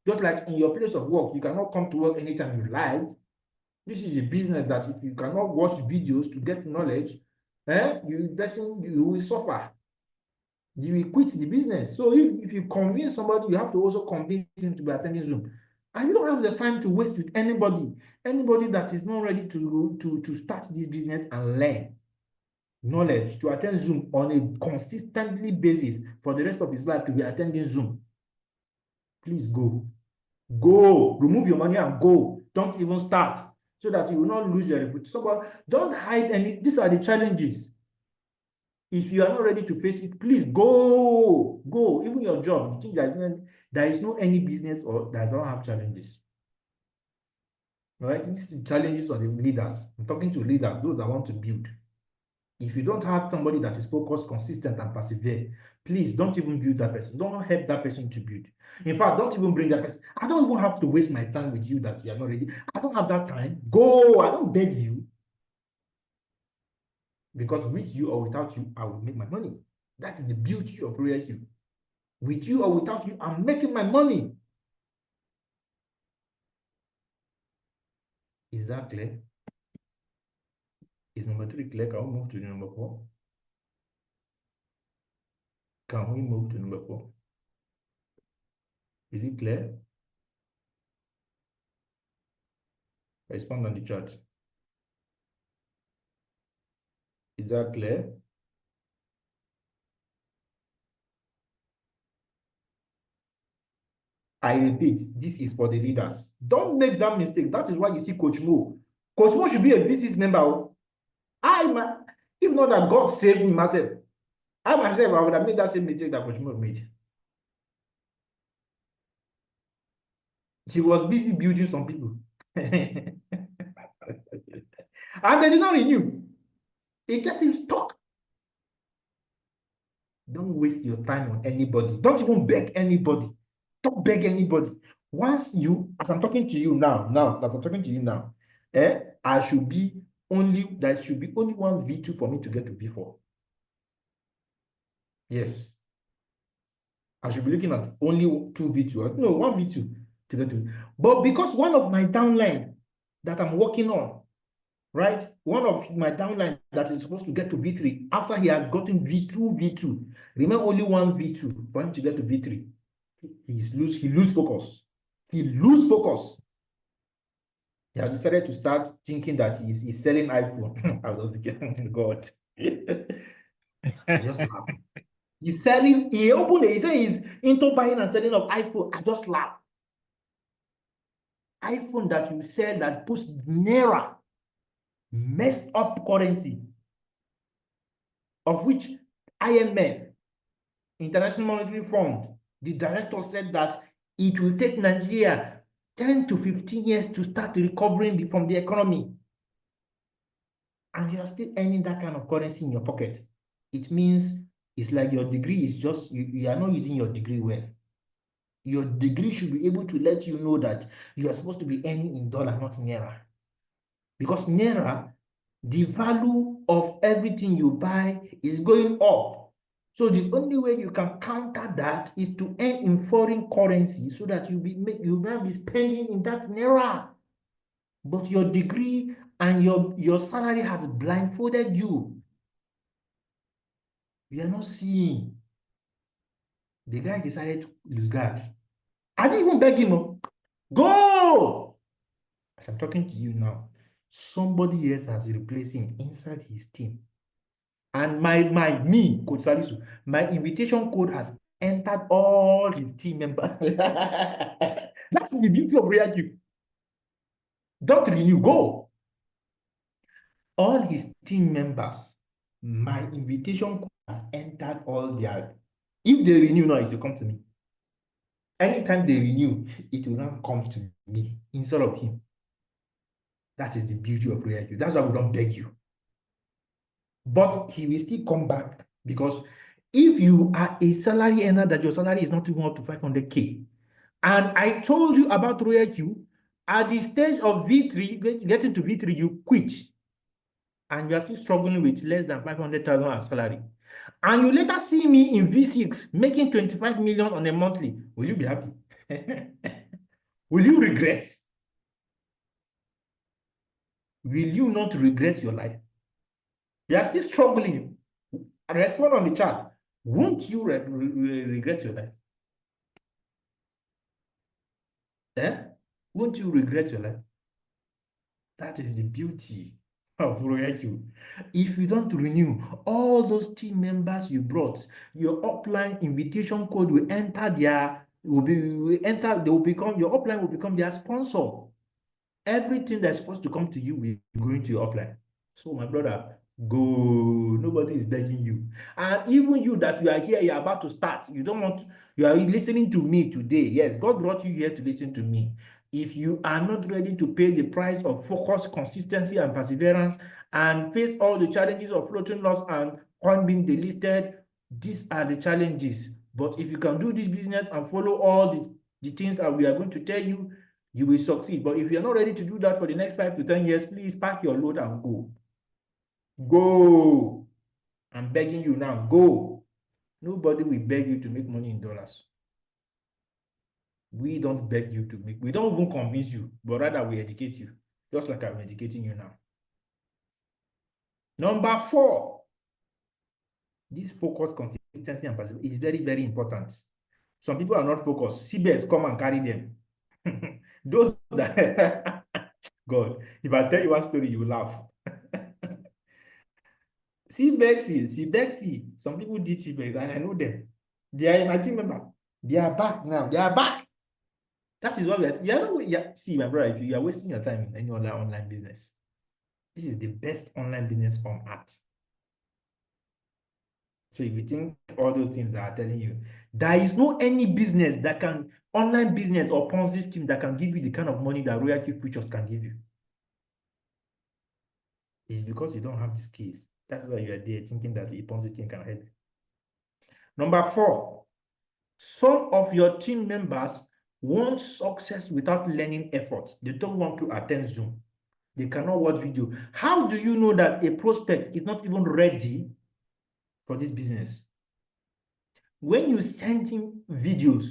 just like in your place of work, you cannot come to work anytime you like. This is a business that if you cannot watch videos to get knowledge, you will suffer. You will quit the business. So if you convince somebody, you have to also convince him to be attending Zoom. And you don't have the time to waste with anybody that is not ready to start this business and learn knowledge, to attend Zoom on a consistently basis for the rest of his life, to be attending Zoom. Please go. Go. Remove your money and go. Don't even start so that you will not lose your reputation. So, don't hide any. These are the challenges. If you are not ready to face it, please go. Go. Even your job, you think there is no any business or that don't have challenges. All right? These are the challenges of the leaders. I'm talking to leaders, those that want to build. If you don't have somebody that is focused, consistent, and persevere, please don't even build that person. Don't help that person to build. In fact, don't even bring that person. I don't even have to waste my time with you that you are not ready. I don't have that time. Go. I don't beg you. Because with you or without you, I will make my money. That is the beauty of reality. With you or without you, I'm making my money. Is that clear? Is number 3 clear? Can we move to number 4? Can we move to number 4? Is it clear? Respond on the chat. Is that clear? I repeat, this is for the leaders. Don't make that mistake. That is why you see Coach Mo. Coach Mo should be a business member. If not that God saved me myself, I myself, I would have made that same mistake that Coach Mo made. He was busy building some people. And they did not renew. It kept him stuck. Don't waste your time on anybody. Don't even beg anybody. Don't beg anybody. Once you, as I'm talking to you now, as I'm talking to you now, there should be only one V2 for me to get to V4. Yes. I should be looking at only 2 V2. No, 1 V2 to get to. But because one of my downline that I'm working on, right? One of my downline that is supposed to get to V3 after he has gotten V2, remember only one V2 for him to get to V3. He lose focus. He lose focus. He has decided to start thinking that he's selling iPhone. I was like, God. I just laugh. He's selling, he opened it, he said he's into buying and selling of iPhone. I just laugh. iPhone that you sell that puts Naira, messed up currency, of which IMF, International Monetary Fund, the director said that it will take Nigeria 10 to 15 years to start recovering from the economy. And you are still earning that kind of currency in your pocket. It means it's like your degree is just, you are not using your degree well. Your degree should be able to let you know that you are supposed to be earning in dollar, not Naira. Because Naira, the value of everything you buy is going up. So the only way you can counter that is to earn in foreign currency so that you will be spending in that Naira. But your degree and your salary has blindfolded you. You are not seeing. The guy decided to lose guard. I didn't even beg him. Go! As I'm talking to you now, somebody else has replaced him inside his team. And me, Coach Salisu, my invitation code has entered all his team members. That's the beauty of reality. Don't renew, go. All his team members, my invitation code has entered all their If they renew now, it will come to me. Anytime they renew, it will now come to me instead of him. That is the beauty of Royal. That's why we don't beg you. But he will still come back, because if you are a salary earner that your salary is not even up to 500K, and I told you about Royal Q, at the stage of V3, getting to V3, you quit, and you are still struggling with less than 500,000 as salary, and you later see me in V6 making 25 million on a monthly, will you be happy? Will you regret? Will you not regret your life? You are still struggling. Respond on the chat. Won't you regret your life? Eh? Won't you regret your life? That is the beauty of Royal Q. If you don't renew, all those team members you brought, your upline invitation code will enter their, they will become, your upline will become their sponsor. Everything that's supposed to come to you will go into your upline. So my brother, go. Nobody is begging you. And even you that you are here, you are about to start. You don't want, you are listening to me today. Yes, God brought you here to listen to me. If you are not ready to pay the price of focus, consistency, and perseverance, and face all the challenges of floating loss and coin being delisted, these are the challenges. But if you can do this business and follow all the things that we are going to tell you, you will succeed. But if you're not ready to do that for the next 5 to 10 years, please pack your load and go. Go. I'm begging you now, go. Nobody will beg you to make money in dollars. We don't beg you to make, we don't even convince you, but rather we educate you, just like I'm educating you now. Number 4, this focus, consistency, and perseverance is very, very important. Some people are not focused. CBS come and carry them. Those that, God, if I tell you one story, you will laugh. CBEXI, some people did CBEX, and I know them. They are my team member. They are back now. They are back. That is what we are. See, my brother, if you are wasting your time in any other online business, this is the best online business on earth. So if you think all those things that are telling you, there is no any business that can, online business or Ponzi scheme that can give you the kind of money that Royal Q Futures can give you. It's because you don't have the skills. That's why you are there thinking that a Ponzi scheme can help you. Number 4, some of your team members want success without learning effort. They don't want to attend Zoom. They cannot watch video. How do you know that a prospect is not even ready for this business? When you send him videos,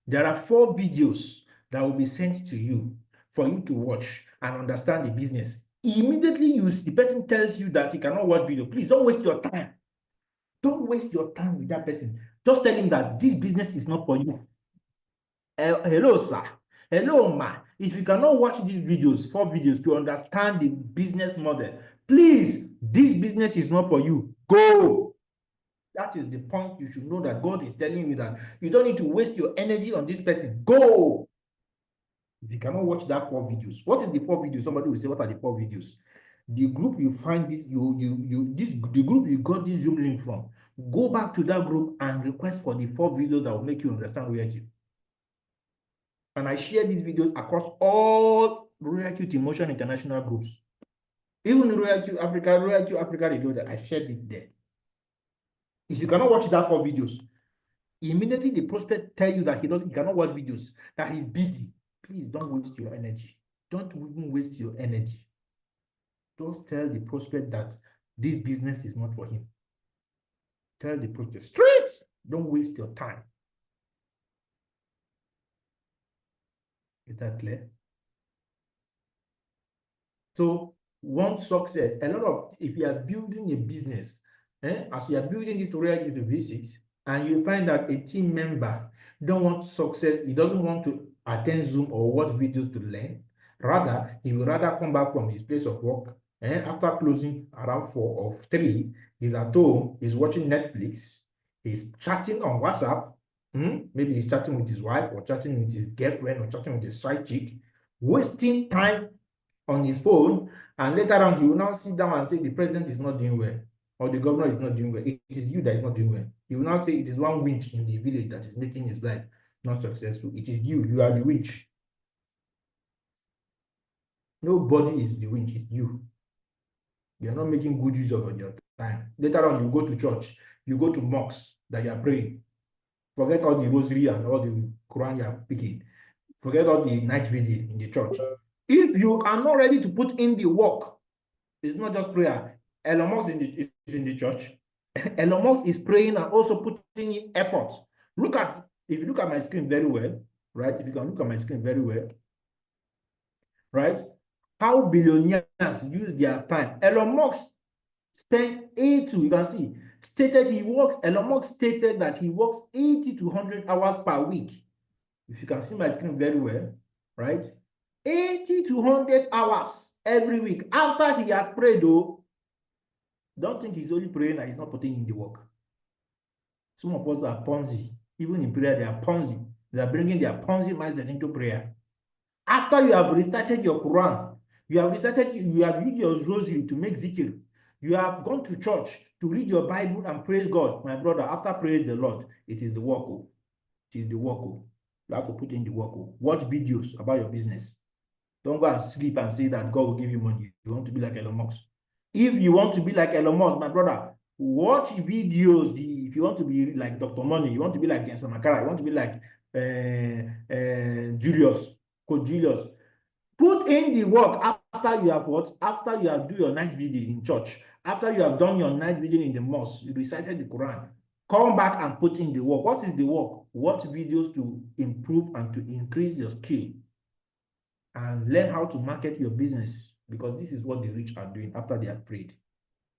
there are 4 videos that will be sent to you for you to watch and understand the business. Immediately the person tells you that he cannot watch video. Please don't waste your time. Don't waste your time with that person. Just tell him that this business is not for you. Hello, sir. Hello, ma. If you cannot watch these videos, 4 videos to understand the business model, please, this business is not for you. Go. That is the point. You should know that God is telling you that you don't need to waste your energy on this person. Go. If you cannot watch that 4 videos, what is the 4 videos? Somebody will say, what are the 4 videos? The group you find this, the group you got this Zoom link from, go back to that group and request for the 4 videos that will make you understand Royal Q. And I share these videos across all Royal Q T-Motion international groups. Even Royal Q Africa Radio, that I shared it there. If you cannot watch that 4 videos, immediately the prospect tell you that he cannot watch videos, that he's busy. Please don't waste your energy. Don't even waste your energy. Just tell the prospect that this business is not for him. Tell the prospect straight. Don't waste your time. Is that clear? So, want success. A lot of, if you are building a business, as you are building this Royal Q V6, and you find that a team member don't want success, he doesn't want to attend Zoom or watch videos to learn. Rather, he will rather come back from his place of work, after closing around 4 or 3, he's at home, he's watching Netflix, he's chatting on WhatsApp, maybe he's chatting with his wife, or chatting with his girlfriend, or chatting with his side chick, wasting time on his phone, and later on he will now sit down and say the president is not doing well. or the governor is not doing well. It is you that is not doing well. You will now say it is one winch in the village that is making his life not successful. It is you. You are the winch. Nobody is the winch. It's you. You are not making good use of your time. Later on, you go to church. You go to mosques that you are praying. Forget all the rosary and all the Quran you are picking. Forget all the night vigil in the church. If you are not ready to put in the work, it's not just prayer. Elon Musk is in the church. Elon Musk is praying and also putting in effort. If you look at my screen very well, right? If you can look at my screen very well, right? How billionaires use their time. Elon Musk spent 80, you can see, Elon Musk stated that he works 80 to 100 hours per week. If you can see my screen very well, right? 80 to 100 hours every week. After he has prayed, though, don't think he's only praying and he's not putting in the work. Some of us are Ponzi. Even in prayer, they are Ponzi. They are bringing their Ponzi mindset into prayer. After you have recited your Quran, you have read your rosary to make zikr, you have gone to church to read your Bible and praise God, my brother. After praise the Lord, it is the work. It is the work. You have to put in the work. Watch videos about your business. Don't go and sleep and say that God will give you money. You want to be like Elon Musk. If you want to be like Elon Musk, my brother, watch videos. If you want to be like Dr. Money, you want to be like Gensa Makara, you want to be like Coach Julius. Put in the work after you have what? After you have do your night vigil in church, after you have done your night vigil in the mosque, you recited the Quran. Come back and put in the work. What is the work? Watch videos to improve and to increase your skill and learn how to market your business, because this is what the rich are doing after they have prayed.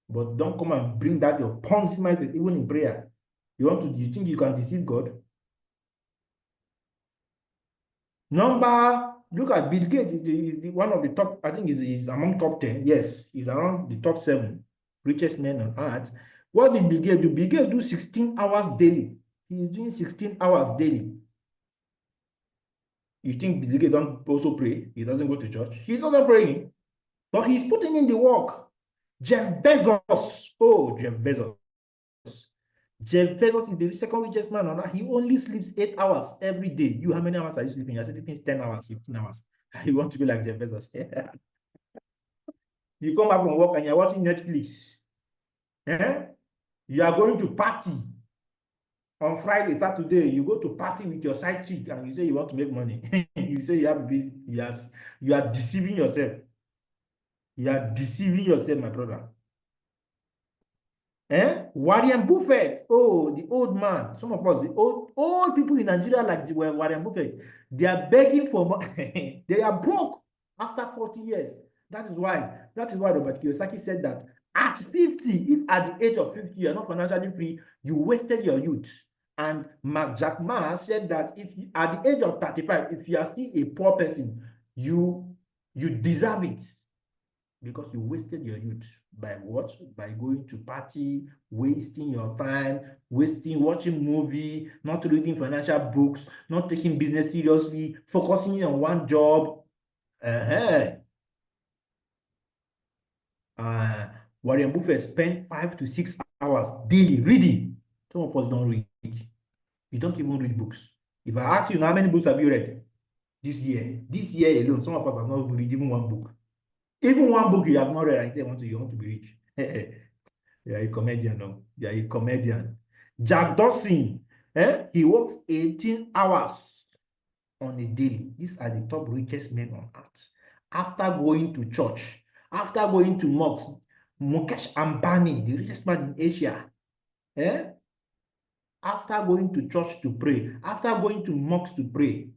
But don't come and bring that your Ponzi mindset even in prayer. You think you can deceive God? Look at Bill Gates. Is one of the top, I think he's among top 10. Yes, he's around the top 7 richest men on earth. What did Bill Gates do? Bill Gates do 16 hours daily. He is doing 16 hours daily. You think Bill Gates don't also pray? He doesn't go to church. He's also praying, but he's putting in the work. Jeff Bezos. Oh, Jeff Bezos. Jeff Bezos is the second richest man on earth. He only sleeps 8 hours every day. You, how many hours are you sleeping? You're sleeping 10 hours, 15 hours. You want to be like Jeff Bezos. You come back from work and you're watching Netflix. You are going to party. On Friday, Saturday, you go to party with your side chick and you say you want to make money. You say you have business. Yes, you are deceiving yourself. You are deceiving yourself, my brother. Warren Buffett, oh, the old man. Some of us, the old people in Nigeria, like Warren Buffett, they are begging for money. They are broke after 40 years. That is why Robert Kiyosaki said that at 50, if at the age of 50 you are not financially free, you wasted your youth. And Jack Ma said that if you, at the age of 35, if you are still a poor person, you deserve it, because you wasted your youth by what? By going to party, wasting your time, watching movie, not reading financial books, not taking business seriously, focusing on one job. Warren Buffett spent 5 to 6 hours daily reading. Some of us don't read. You don't even read books. If I ask you, how many books have you read this year? This year alone, some of us have not read even one book. Even one book you have not read, I say you want to be rich. You are a comedian, no? You are a comedian. Jack Dorsey, he works 18 hours on a daily. These are the top richest men on earth. After going to church, after going to mosques, Mukesh Ambani, the richest man in Asia, after going to church to pray, after going to mosques to pray,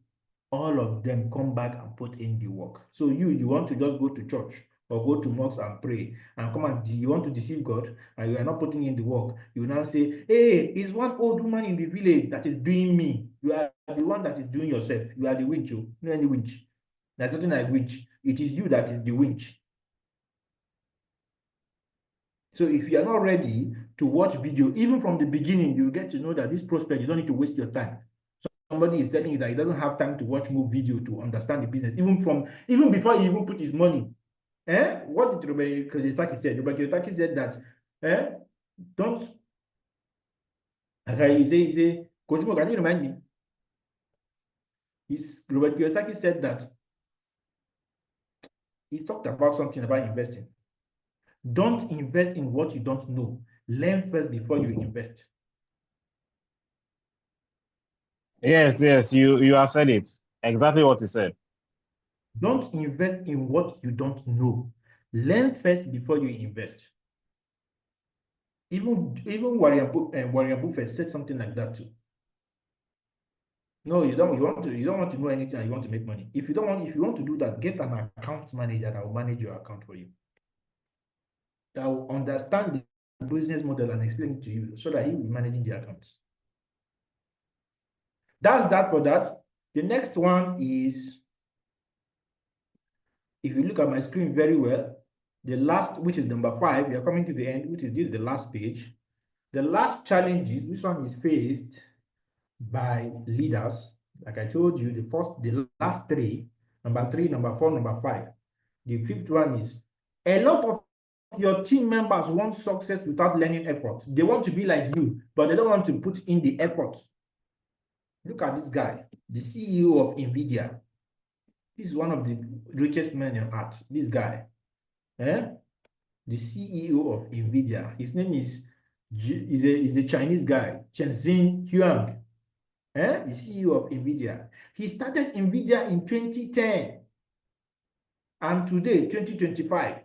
all of them come back and put in the work. So you want to just go to church or go to mosques and pray and come and you want to deceive God and you are not putting in the work. You now say, hey, it's one old woman in the village that is doing me. You are the one that is doing yourself. You are the winch. No any winch. There's nothing like winch. It is you that is the winch. So if you are not ready to watch video, even from the beginning, you get to know that this prospect, you don't need to waste your time. Somebody is telling you that he doesn't have time to watch more video to understand the business, even before he even put his money. What did Robert Kiyosaki said? Robert Kiyosaki said that Don't. Okay, he say, Coach Mo, can you remind me? Robert Kiyosaki said that he talked about something about investing. Don't invest in what you don't know. Learn first before you invest. Yes, you have said it. Exactly what he said. Don't invest in what you don't know. Learn first before you invest. Even Warren Buffett said something like that too. No, you don't want to know anything and you want to make money. If you want to do that, get an account manager that will manage your account for you. That will understand the business model and explain it to you so that he will be managing the accounts. That's that for that. The next one is, if you look at my screen very well, the last, which is number 5, we are coming to the end, which is this, the last page. The last challenges, this one is faced by leaders. Like I told you, the last 3, number 3, number 4, number 5. The 5th one is, a lot of your team members want success without learning effort. They want to be like you, but they don't want to put in the effort. Look at this guy, the CEO of NVIDIA. This is one of the richest men on earth. This guy, the CEO of NVIDIA. His name is a Chinese guy, Shenzhen Huang. The CEO of NVIDIA. He started NVIDIA in 2010. And today, 2025,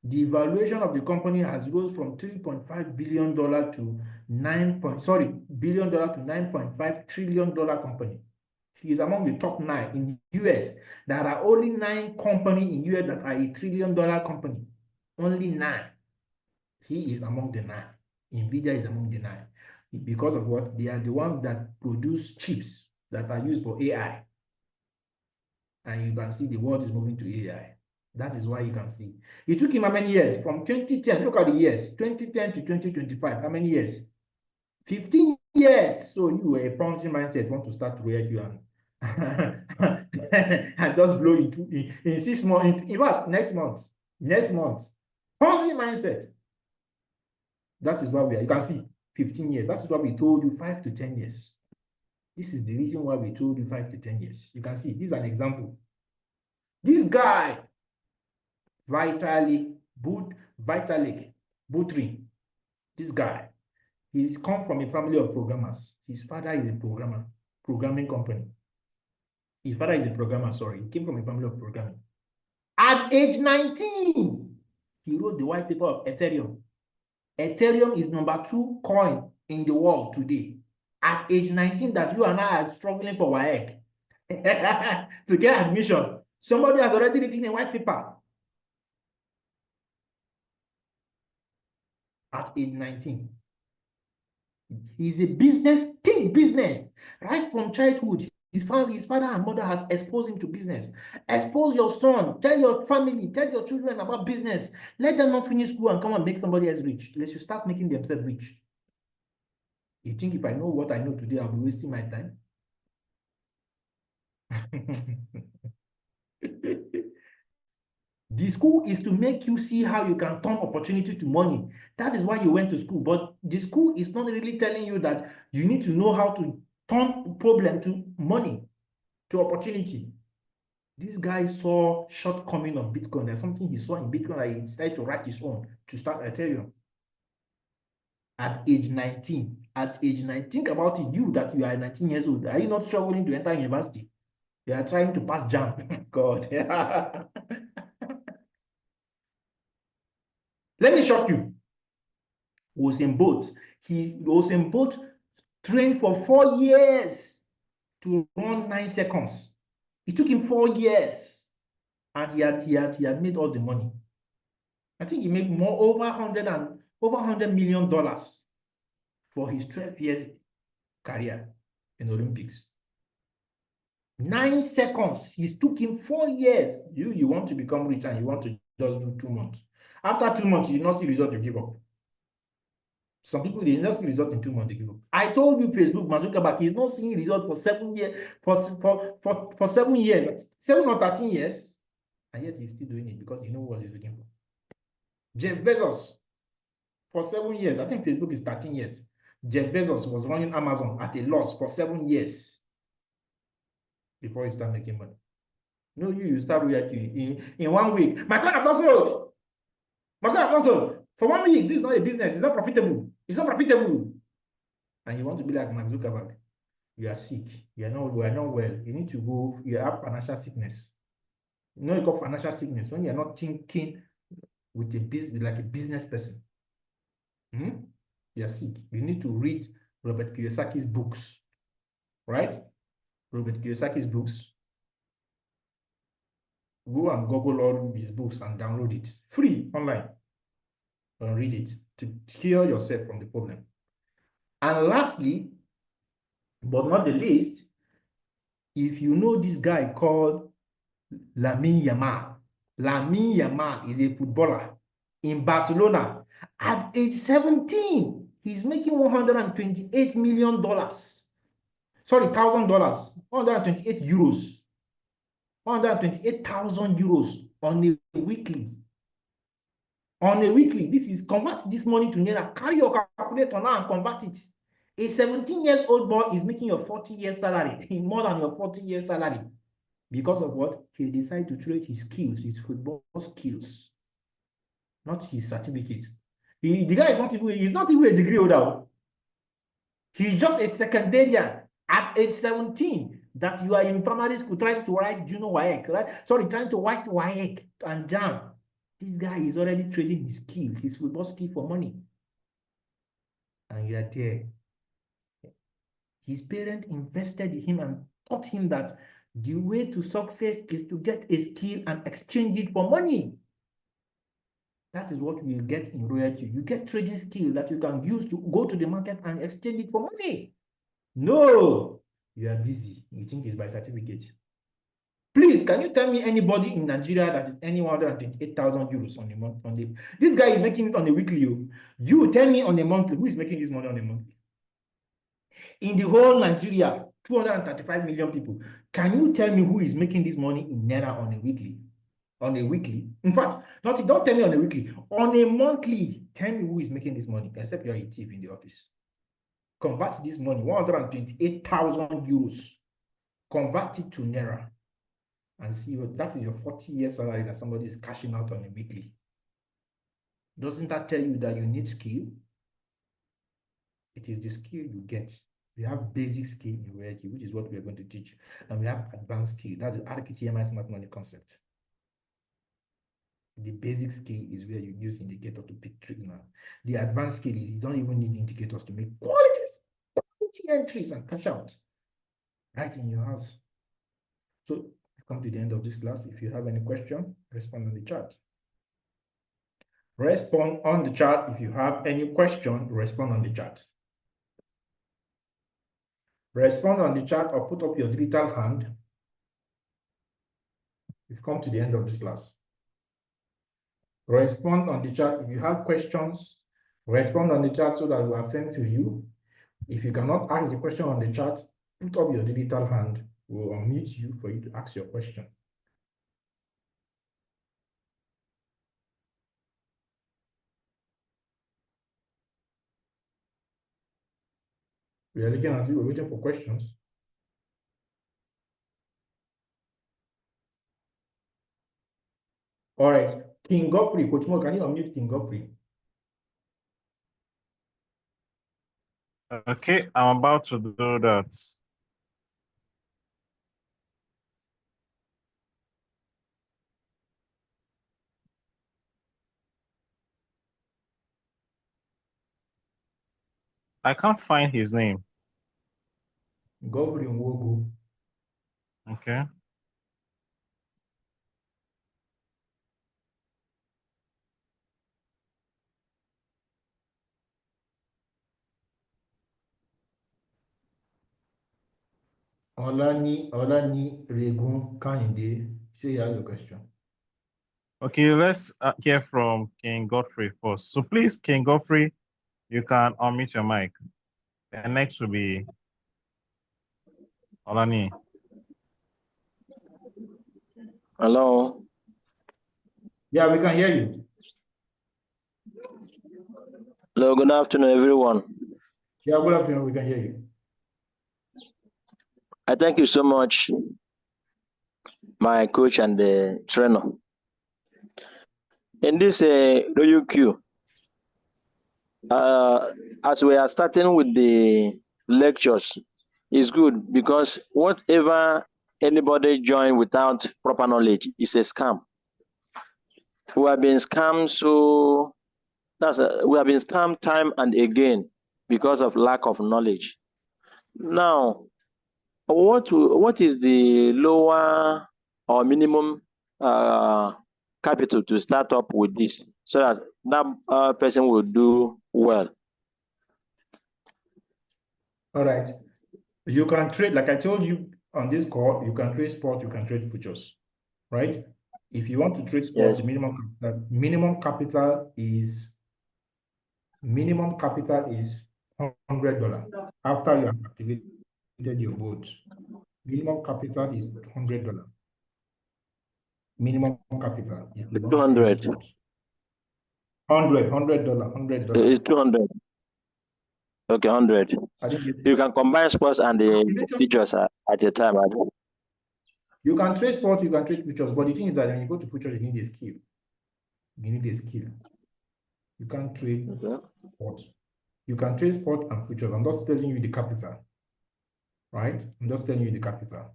the valuation of the company has rose from $3.5 billion to $9.5 trillion company. He is among the top 9 in the US. There are only 9 companies in the US that are a $1 trillion company. Only 9. He is among the 9. NVIDIA is among the 9. Because of what? They are the ones that produce chips that are used for AI. And you can see the world is moving to AI. That is why you can see. It took him how many years? From 2010, look at the years, 2010 to 2025. How many years? 15 years. So you were a Ponzi mindset, want to start where you are. And just blow in 6 months. In fact, next month. Ponzi mindset. That is why we are. You can see 15 years. That is why we told you 5 to 10 years. This is the reason why we told you 5 to 10 years. You can see, this is an example. This guy, Vitalik Buterin, this guy, he's come from a family of programmers. His father is a programmer, programming company. His father is a programmer, sorry. He came from a family of programming. At age 19, he wrote the white paper of Ethereum. Ethereum is number 2 coin in the world today. At age 19, that you and I are struggling for WAEC to get admission. Somebody has already written a white paper. At age 19. He's a business, think business. Right from childhood, his father and mother has exposed him to business. Expose your son, tell your family, tell your children about business. Let them not finish school and come and make somebody else rich. Let's start making themselves rich. You think if I know what I know today, I'll be wasting my time? The school is to make you see how you can turn opportunity to money. That is why you went to school. But the school is not really telling you that you need to know how to turn problem to money, to opportunity. This guy saw shortcoming of Bitcoin. There's something he saw in Bitcoin that he decided to write his own to start Ethereum. At age 19. At age 19, think about it. You that you are 19 years old. Are you not struggling to enter university? You are trying to pass JAMB. God. Let me shock you. Usain Bolt. Usain Bolt trained for 4 years to run 9 seconds. It took him 4 years, and he had made all the money. I think he made over $100 million for his 12 years career in Olympics. 9 seconds. It took him 4 years. You want to become rich and you want to just do 2 months. After 2 months, you did not see result, you give up. Some people, they not see result in 2 months, they give up. I told you Facebook, Mark Zuckerberg, he's not seeing result for 7 years, for 7 years, 7 or 13 years, and yet he's still doing it because he knows what he's looking for. Jeff Bezos, for 7 years. I think Facebook is 13 years. Jeff Bezos was running Amazon at a loss for 7 years before he started making money. No, you start reacting in 1 week. My car have not sold. My car have not sold. For 1 week, this is not a business. It's not profitable. It's not profitable. And you want to be like Mark Zuckerberg. You are sick. You are not well. You need to go. You have financial sickness. You know, you call financial sickness when you are not thinking with a business like a business person. You are sick. You need to read Robert Kiyosaki's books, right? Robert Kiyosaki's books. Go and Google all his books and download it free online and read it to cure yourself from the problem. And lastly, but not the least, if you know this guy called Lamine Yamal. Lamine Yamal is a footballer in Barcelona. At age 17, he's making $128 million. Sorry, $1,000. 128 euros. 128,000 euros on a weekly. On a weekly, this is convert this money to naira. Carry your calculator now and convert it. A 17-year-old boy is making your 40-year salary, more than your 40-year salary. Because of what? He decided to trade his skills, his football skills, not his certificates. The guy is not even a degree holder. He's just a secondarian at age 17 that you are in primary school trying to write Juno WAEC, right? Sorry, trying to write WAEC and JAM. This guy is already trading his skill, his football skill for money. And you are there. His parents invested in him and taught him that the way to success is to get a skill and exchange it for money. That is what you get in royalty. You get trading skill that you can use to go to the market and exchange it for money. No, you are busy. You think it's by certificate. Please, can you tell me anybody in Nigeria that is any 128,000 euros on a month? This guy is making it on a weekly. You tell me on a monthly. Who is making this money on a monthly? In the whole Nigeria, 235 million people. Can you tell me who is making this money in naira on a weekly? On a weekly? In fact, don't tell me on a weekly. On a monthly, tell me who is making this money, except you're a thief in the office. Convert this money, 128,000 euros. Convert it to naira and see what that is your 40-year salary that somebody is cashing out on a weekly. Doesn't that tell you that you need skill? It is the skill you get. We have basic skill in reality, which is what we are going to teach. And we have advanced skill. That's the RKTMI smart money concept. The basic skill is where you use indicator to pick signal. The advanced skill is you don't even need indicators to make quality entries and cash out right in your house. So come to the end of this class. If you have any question, respond on the chat. Respond on the chat. If you have any question, respond on the chat. Respond on the chat or put up your digital hand. We've come to the end of this class. Respond on the chat. If you have questions, respond on the chat so that we will attend to you. If you cannot ask the question on the chat, put up your digital hand. We will unmute you for you to ask your question. We are looking at it. We're waiting for questions. All right. King Godfrey, Coach Mo, can you unmute King Godfrey? Okay, I'm about to do that. I can't find his name. Godfrey Nwogu. Okay. Olani Regun Kande. Say you have your question. Okay, let's hear from King Godfrey first. So please, King Godfrey, you can unmute your mic. And next will be Olani. Hello. Yeah, we can hear you. Hello, good afternoon, everyone. Yeah, good afternoon. We can hear you. I thank you so much, my coach and the trainer. In this WQ, as we are starting with the lectures, it's good because whatever anybody join without proper knowledge is a scam. We have been scammed, so we have been scammed time and again because of lack of knowledge. Now, what is the lower or minimum capital to start up with this so that that person will do well? All right. You can trade, like I told you on this call, you can trade spot, you can trade futures, right? If you want to trade spot, Yes. the minimum capital is $100 after you have activated your boat. Minimum capital is $100. Minimum capital if you want to trade 200. spot. $100. 200. Okay, 100. I didn't get You it. can combine sports and the futures at a time. You can trade sport, you can trade futures, but the thing is that when you go to futures, you need a skill. You need a skill. You can't trade sport. You can trade sport and futures. I'm just telling you the capital, right? I'm just telling you the capital.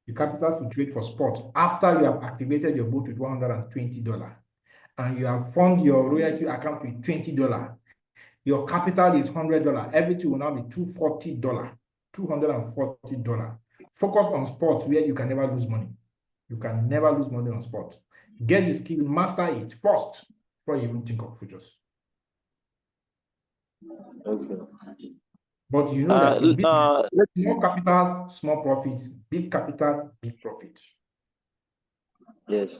The capital to trade for sport after you have activated your boat with $120 and you have funded your royalty account with $20. Your capital is $100. Everything will now be $240. $240. Focus on sports where you can never lose money. You can never lose money on sport. Get the skill, master it first before you even think of futures. Okay. But you know that in business, small capital, small profits, big capital, big profit. Yes.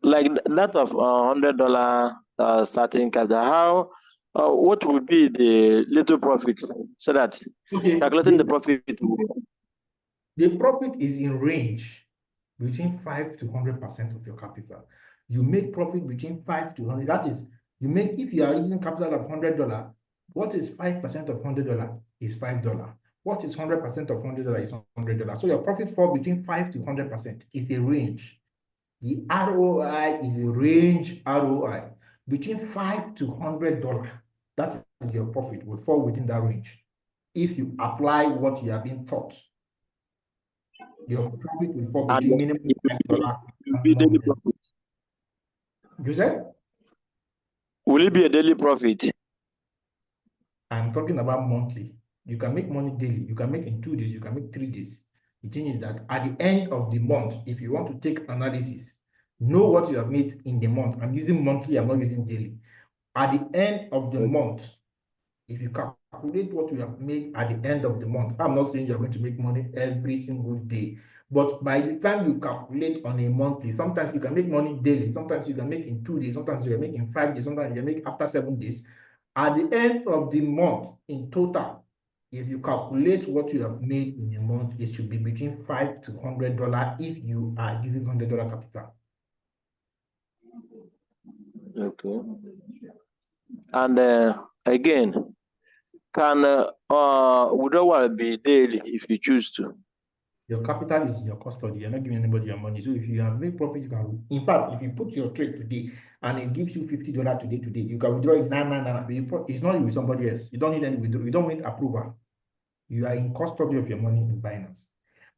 Like that of $100 starting capital, how what would be the little profit so that calculating the profit? The profit is in range between 5 to 100% of your capital. You make profit between 5 to 100. That is, you make, if you are using capital of $100, what is 5% of $100 is $5. What is 100% of $100 is $100. So your profit fall between 5 to 100% is a range. The ROI is a range ROI between $5 to $100. That is your profit will fall within that range. If you apply what you have been taught, your profit will fall between minimum $5 and profit. You said? Will it be a daily profit? I'm talking about monthly. You can make money daily. You can make in 2 days. You can make 3 days. The thing is that at the end of the month, if you want to take analysis, know what you have made in the month. I'm using monthly. I'm not using daily. At the end of the month, if you calculate what you have made at the end of the month, I'm not saying you're going to make money every single day, but by the time you calculate on a monthly, sometimes you can make money daily, sometimes you can make in 2 days, sometimes you can make in 5 days, sometimes you can make after 7 days. At the end of the month, in total, if you calculate what you have made in a month, it should be between $5 to $100 if you are using $100 capital. Okay. And again, can withdrawal be daily if you choose to? Your capital is in your custody. You're not giving anybody your money. So if you have made profit, you can. In fact, if you put your trade today and it gives you $50 today, you can withdraw it. It's not with somebody else. You don't need any withdrawal. You don't need approval. You are in custody of your money in Binance.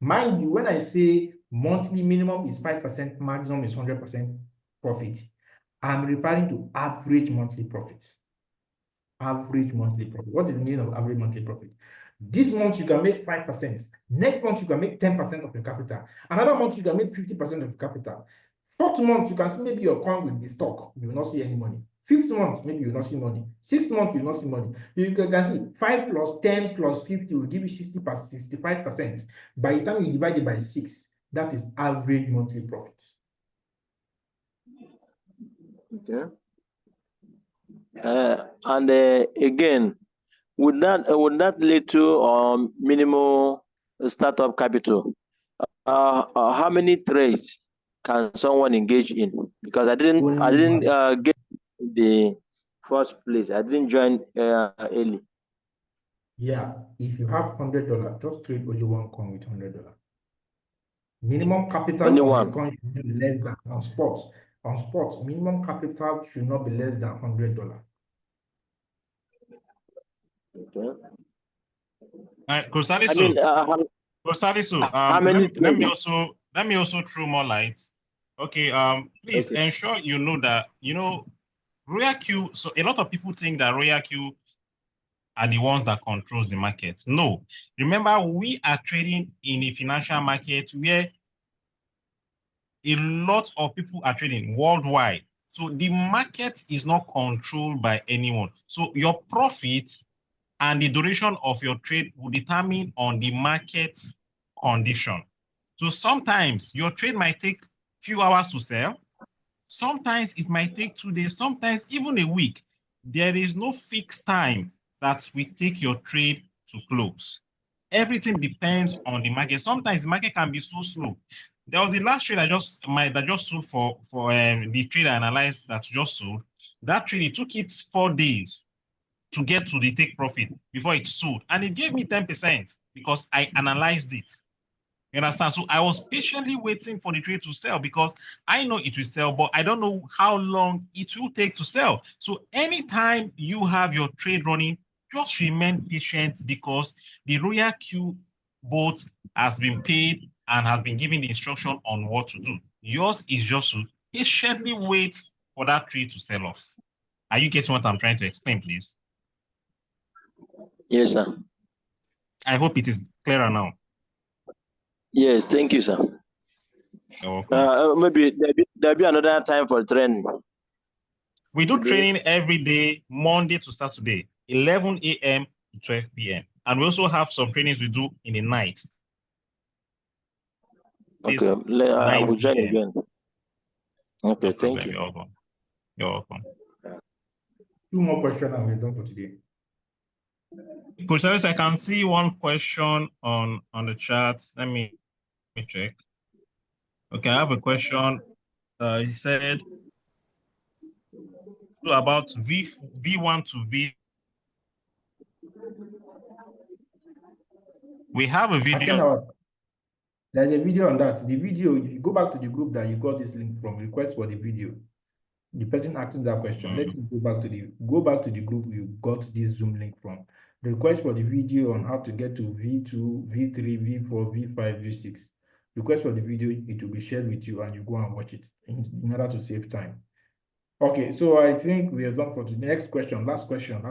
Mind you, when I say monthly minimum is 5%, maximum is 100% profit, I'm referring to average monthly profit. Average monthly profit. What is the meaning of average monthly profit? This month you can make 5%. Next month you can make 10% of your capital. Another month you can make 50% of your capital. Fourth month you can see maybe your coin will be stuck. You will not see any money. Fifth month maybe you will not see money. Sixth month you will not see money. You can see 5 plus 10 plus 50 will give you 65%. By the time you divide it by 6, that is average monthly profit. Okay. And again, would that lead to minimal startup capital? How many trades can someone engage in? Because I didn't get the First place. I didn't join early. Yeah, if you have $100, just trade only one coin with $100. Minimum capital Only on one. the coin should be less than on sports. On sports, minimum capital should not be less than $100. Okay. Coach I Salisu, mean, Coach Salisu, how many let me trades? also throw more light. Okay, please Okay. ensure you know that Royal Q. So a lot of people think that Royal Q are the ones that controls the market. No, remember we are trading in a financial market where a lot of people are trading worldwide. So the market is not controlled by anyone. So your profit and the duration of your trade will determine on the market condition. So sometimes your trade might take few hours to sell. Sometimes it might take 2 days, sometimes even a week. There is no fixed time that we take your trade to close. Everything depends on the market. Sometimes the market can be so slow. There was the last trade that just sold for the trade I analyzed that just sold. That trade, it took it 4 days to get to the take profit before it sold. And it gave me 10% because I analyzed it. You understand? So I was patiently waiting for the trade to sell because I know it will sell, but I don't know how long it will take to sell. So anytime you have your trade running, just remain patient because the Royal Q bot has been paid and has been given the instruction on what to do. Yours is just to patiently wait for that trade to sell off. Are you getting what I'm trying to explain, please? Yes, sir. I hope it is clearer now. Yes, thank you, sir. You're welcome. Maybe there'll be another time for training. We do training every day, Monday to Saturday, 11 a.m. to 12 p.m. And we also have some trainings we do in the night. Okay, I will join again. Okay, No problem. thank you. You're welcome. You're welcome. 2 more questions and we're done for today. Coach Alice, I can see one question on the chat. Let me check. Okay, I have a question. He said about V1 to V. We have a video. There's a video on that. The video, if you go back to the group that you got this link from, request for the video. The person asking that question, let me go back to the group you got this Zoom link from. The request for the video on how to get to V2, V3, V4, V5, V6. Request for the video, it will be shared with you and you go and watch it in order to save time. Okay, so I think we are done for the next question. Last question.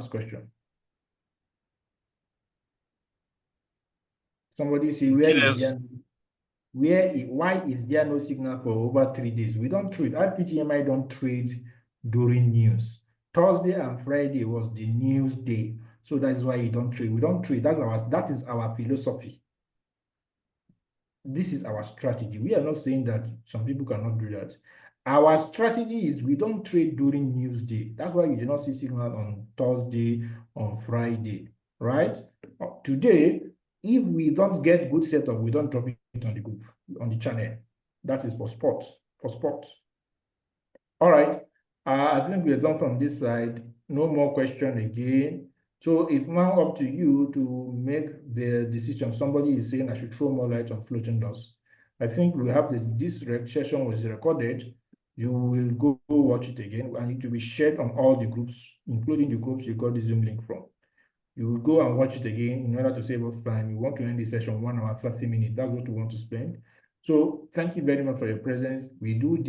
Somebody say, why is there no signal for over 3 days? We don't trade. IPGMI don't trade during news. Thursday and Friday was the news day. So that's why you don't trade. We don't trade. That is our philosophy. This is our strategy. We are not saying that some people cannot do that. Our strategy is we don't trade during news day. That's why you do not see signal on Thursday, on Friday, right? Today, if we don't get good setup, we don't drop it on the group, on the channel. That is for sports. All right. I think we're done from this side. No more question again. So it's now up to you to make the decision. Somebody is saying I should throw more light on floating loss. I think we have this session was recorded. You will go watch it again and it will be shared on all the groups, including the groups you got the Zoom link from. You will go and watch it again in order to save us time. We want to end this session 1 hour, 30 minutes. That's what we want to spend. So thank you very much for your presence. We do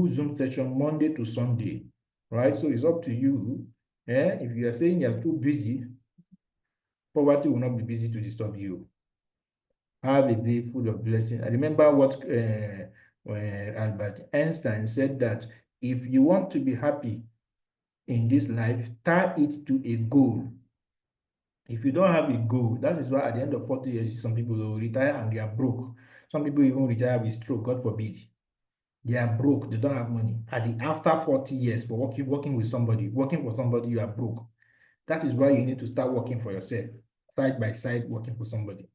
Zoom session Monday to Sunday, right? So it's up to you. If you are saying you're too busy, poverty will not be busy to disturb you. Have a day full of blessing. I remember what Albert Einstein said, that if you want to be happy in this life, tie it to a goal. If you don't have a goal, that is why at the end of 40 years, some people will retire and they are broke. Some people even retire with stroke, God forbid. They are broke, they don't have money. After 40 years for working for somebody, you are broke. That is why you need to start working for yourself, side by side, working for somebody.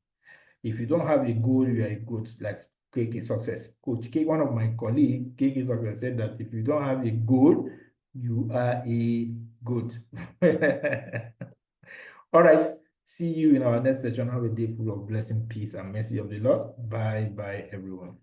If you don't have a goal, you are a goat, like KK Success. Coach K, one of my colleagues, KK Success, said that if you don't have a goal, You are a goat. All right. See you in our next session. Have a day full of blessing, peace, and mercy of the Lord. Bye bye, everyone.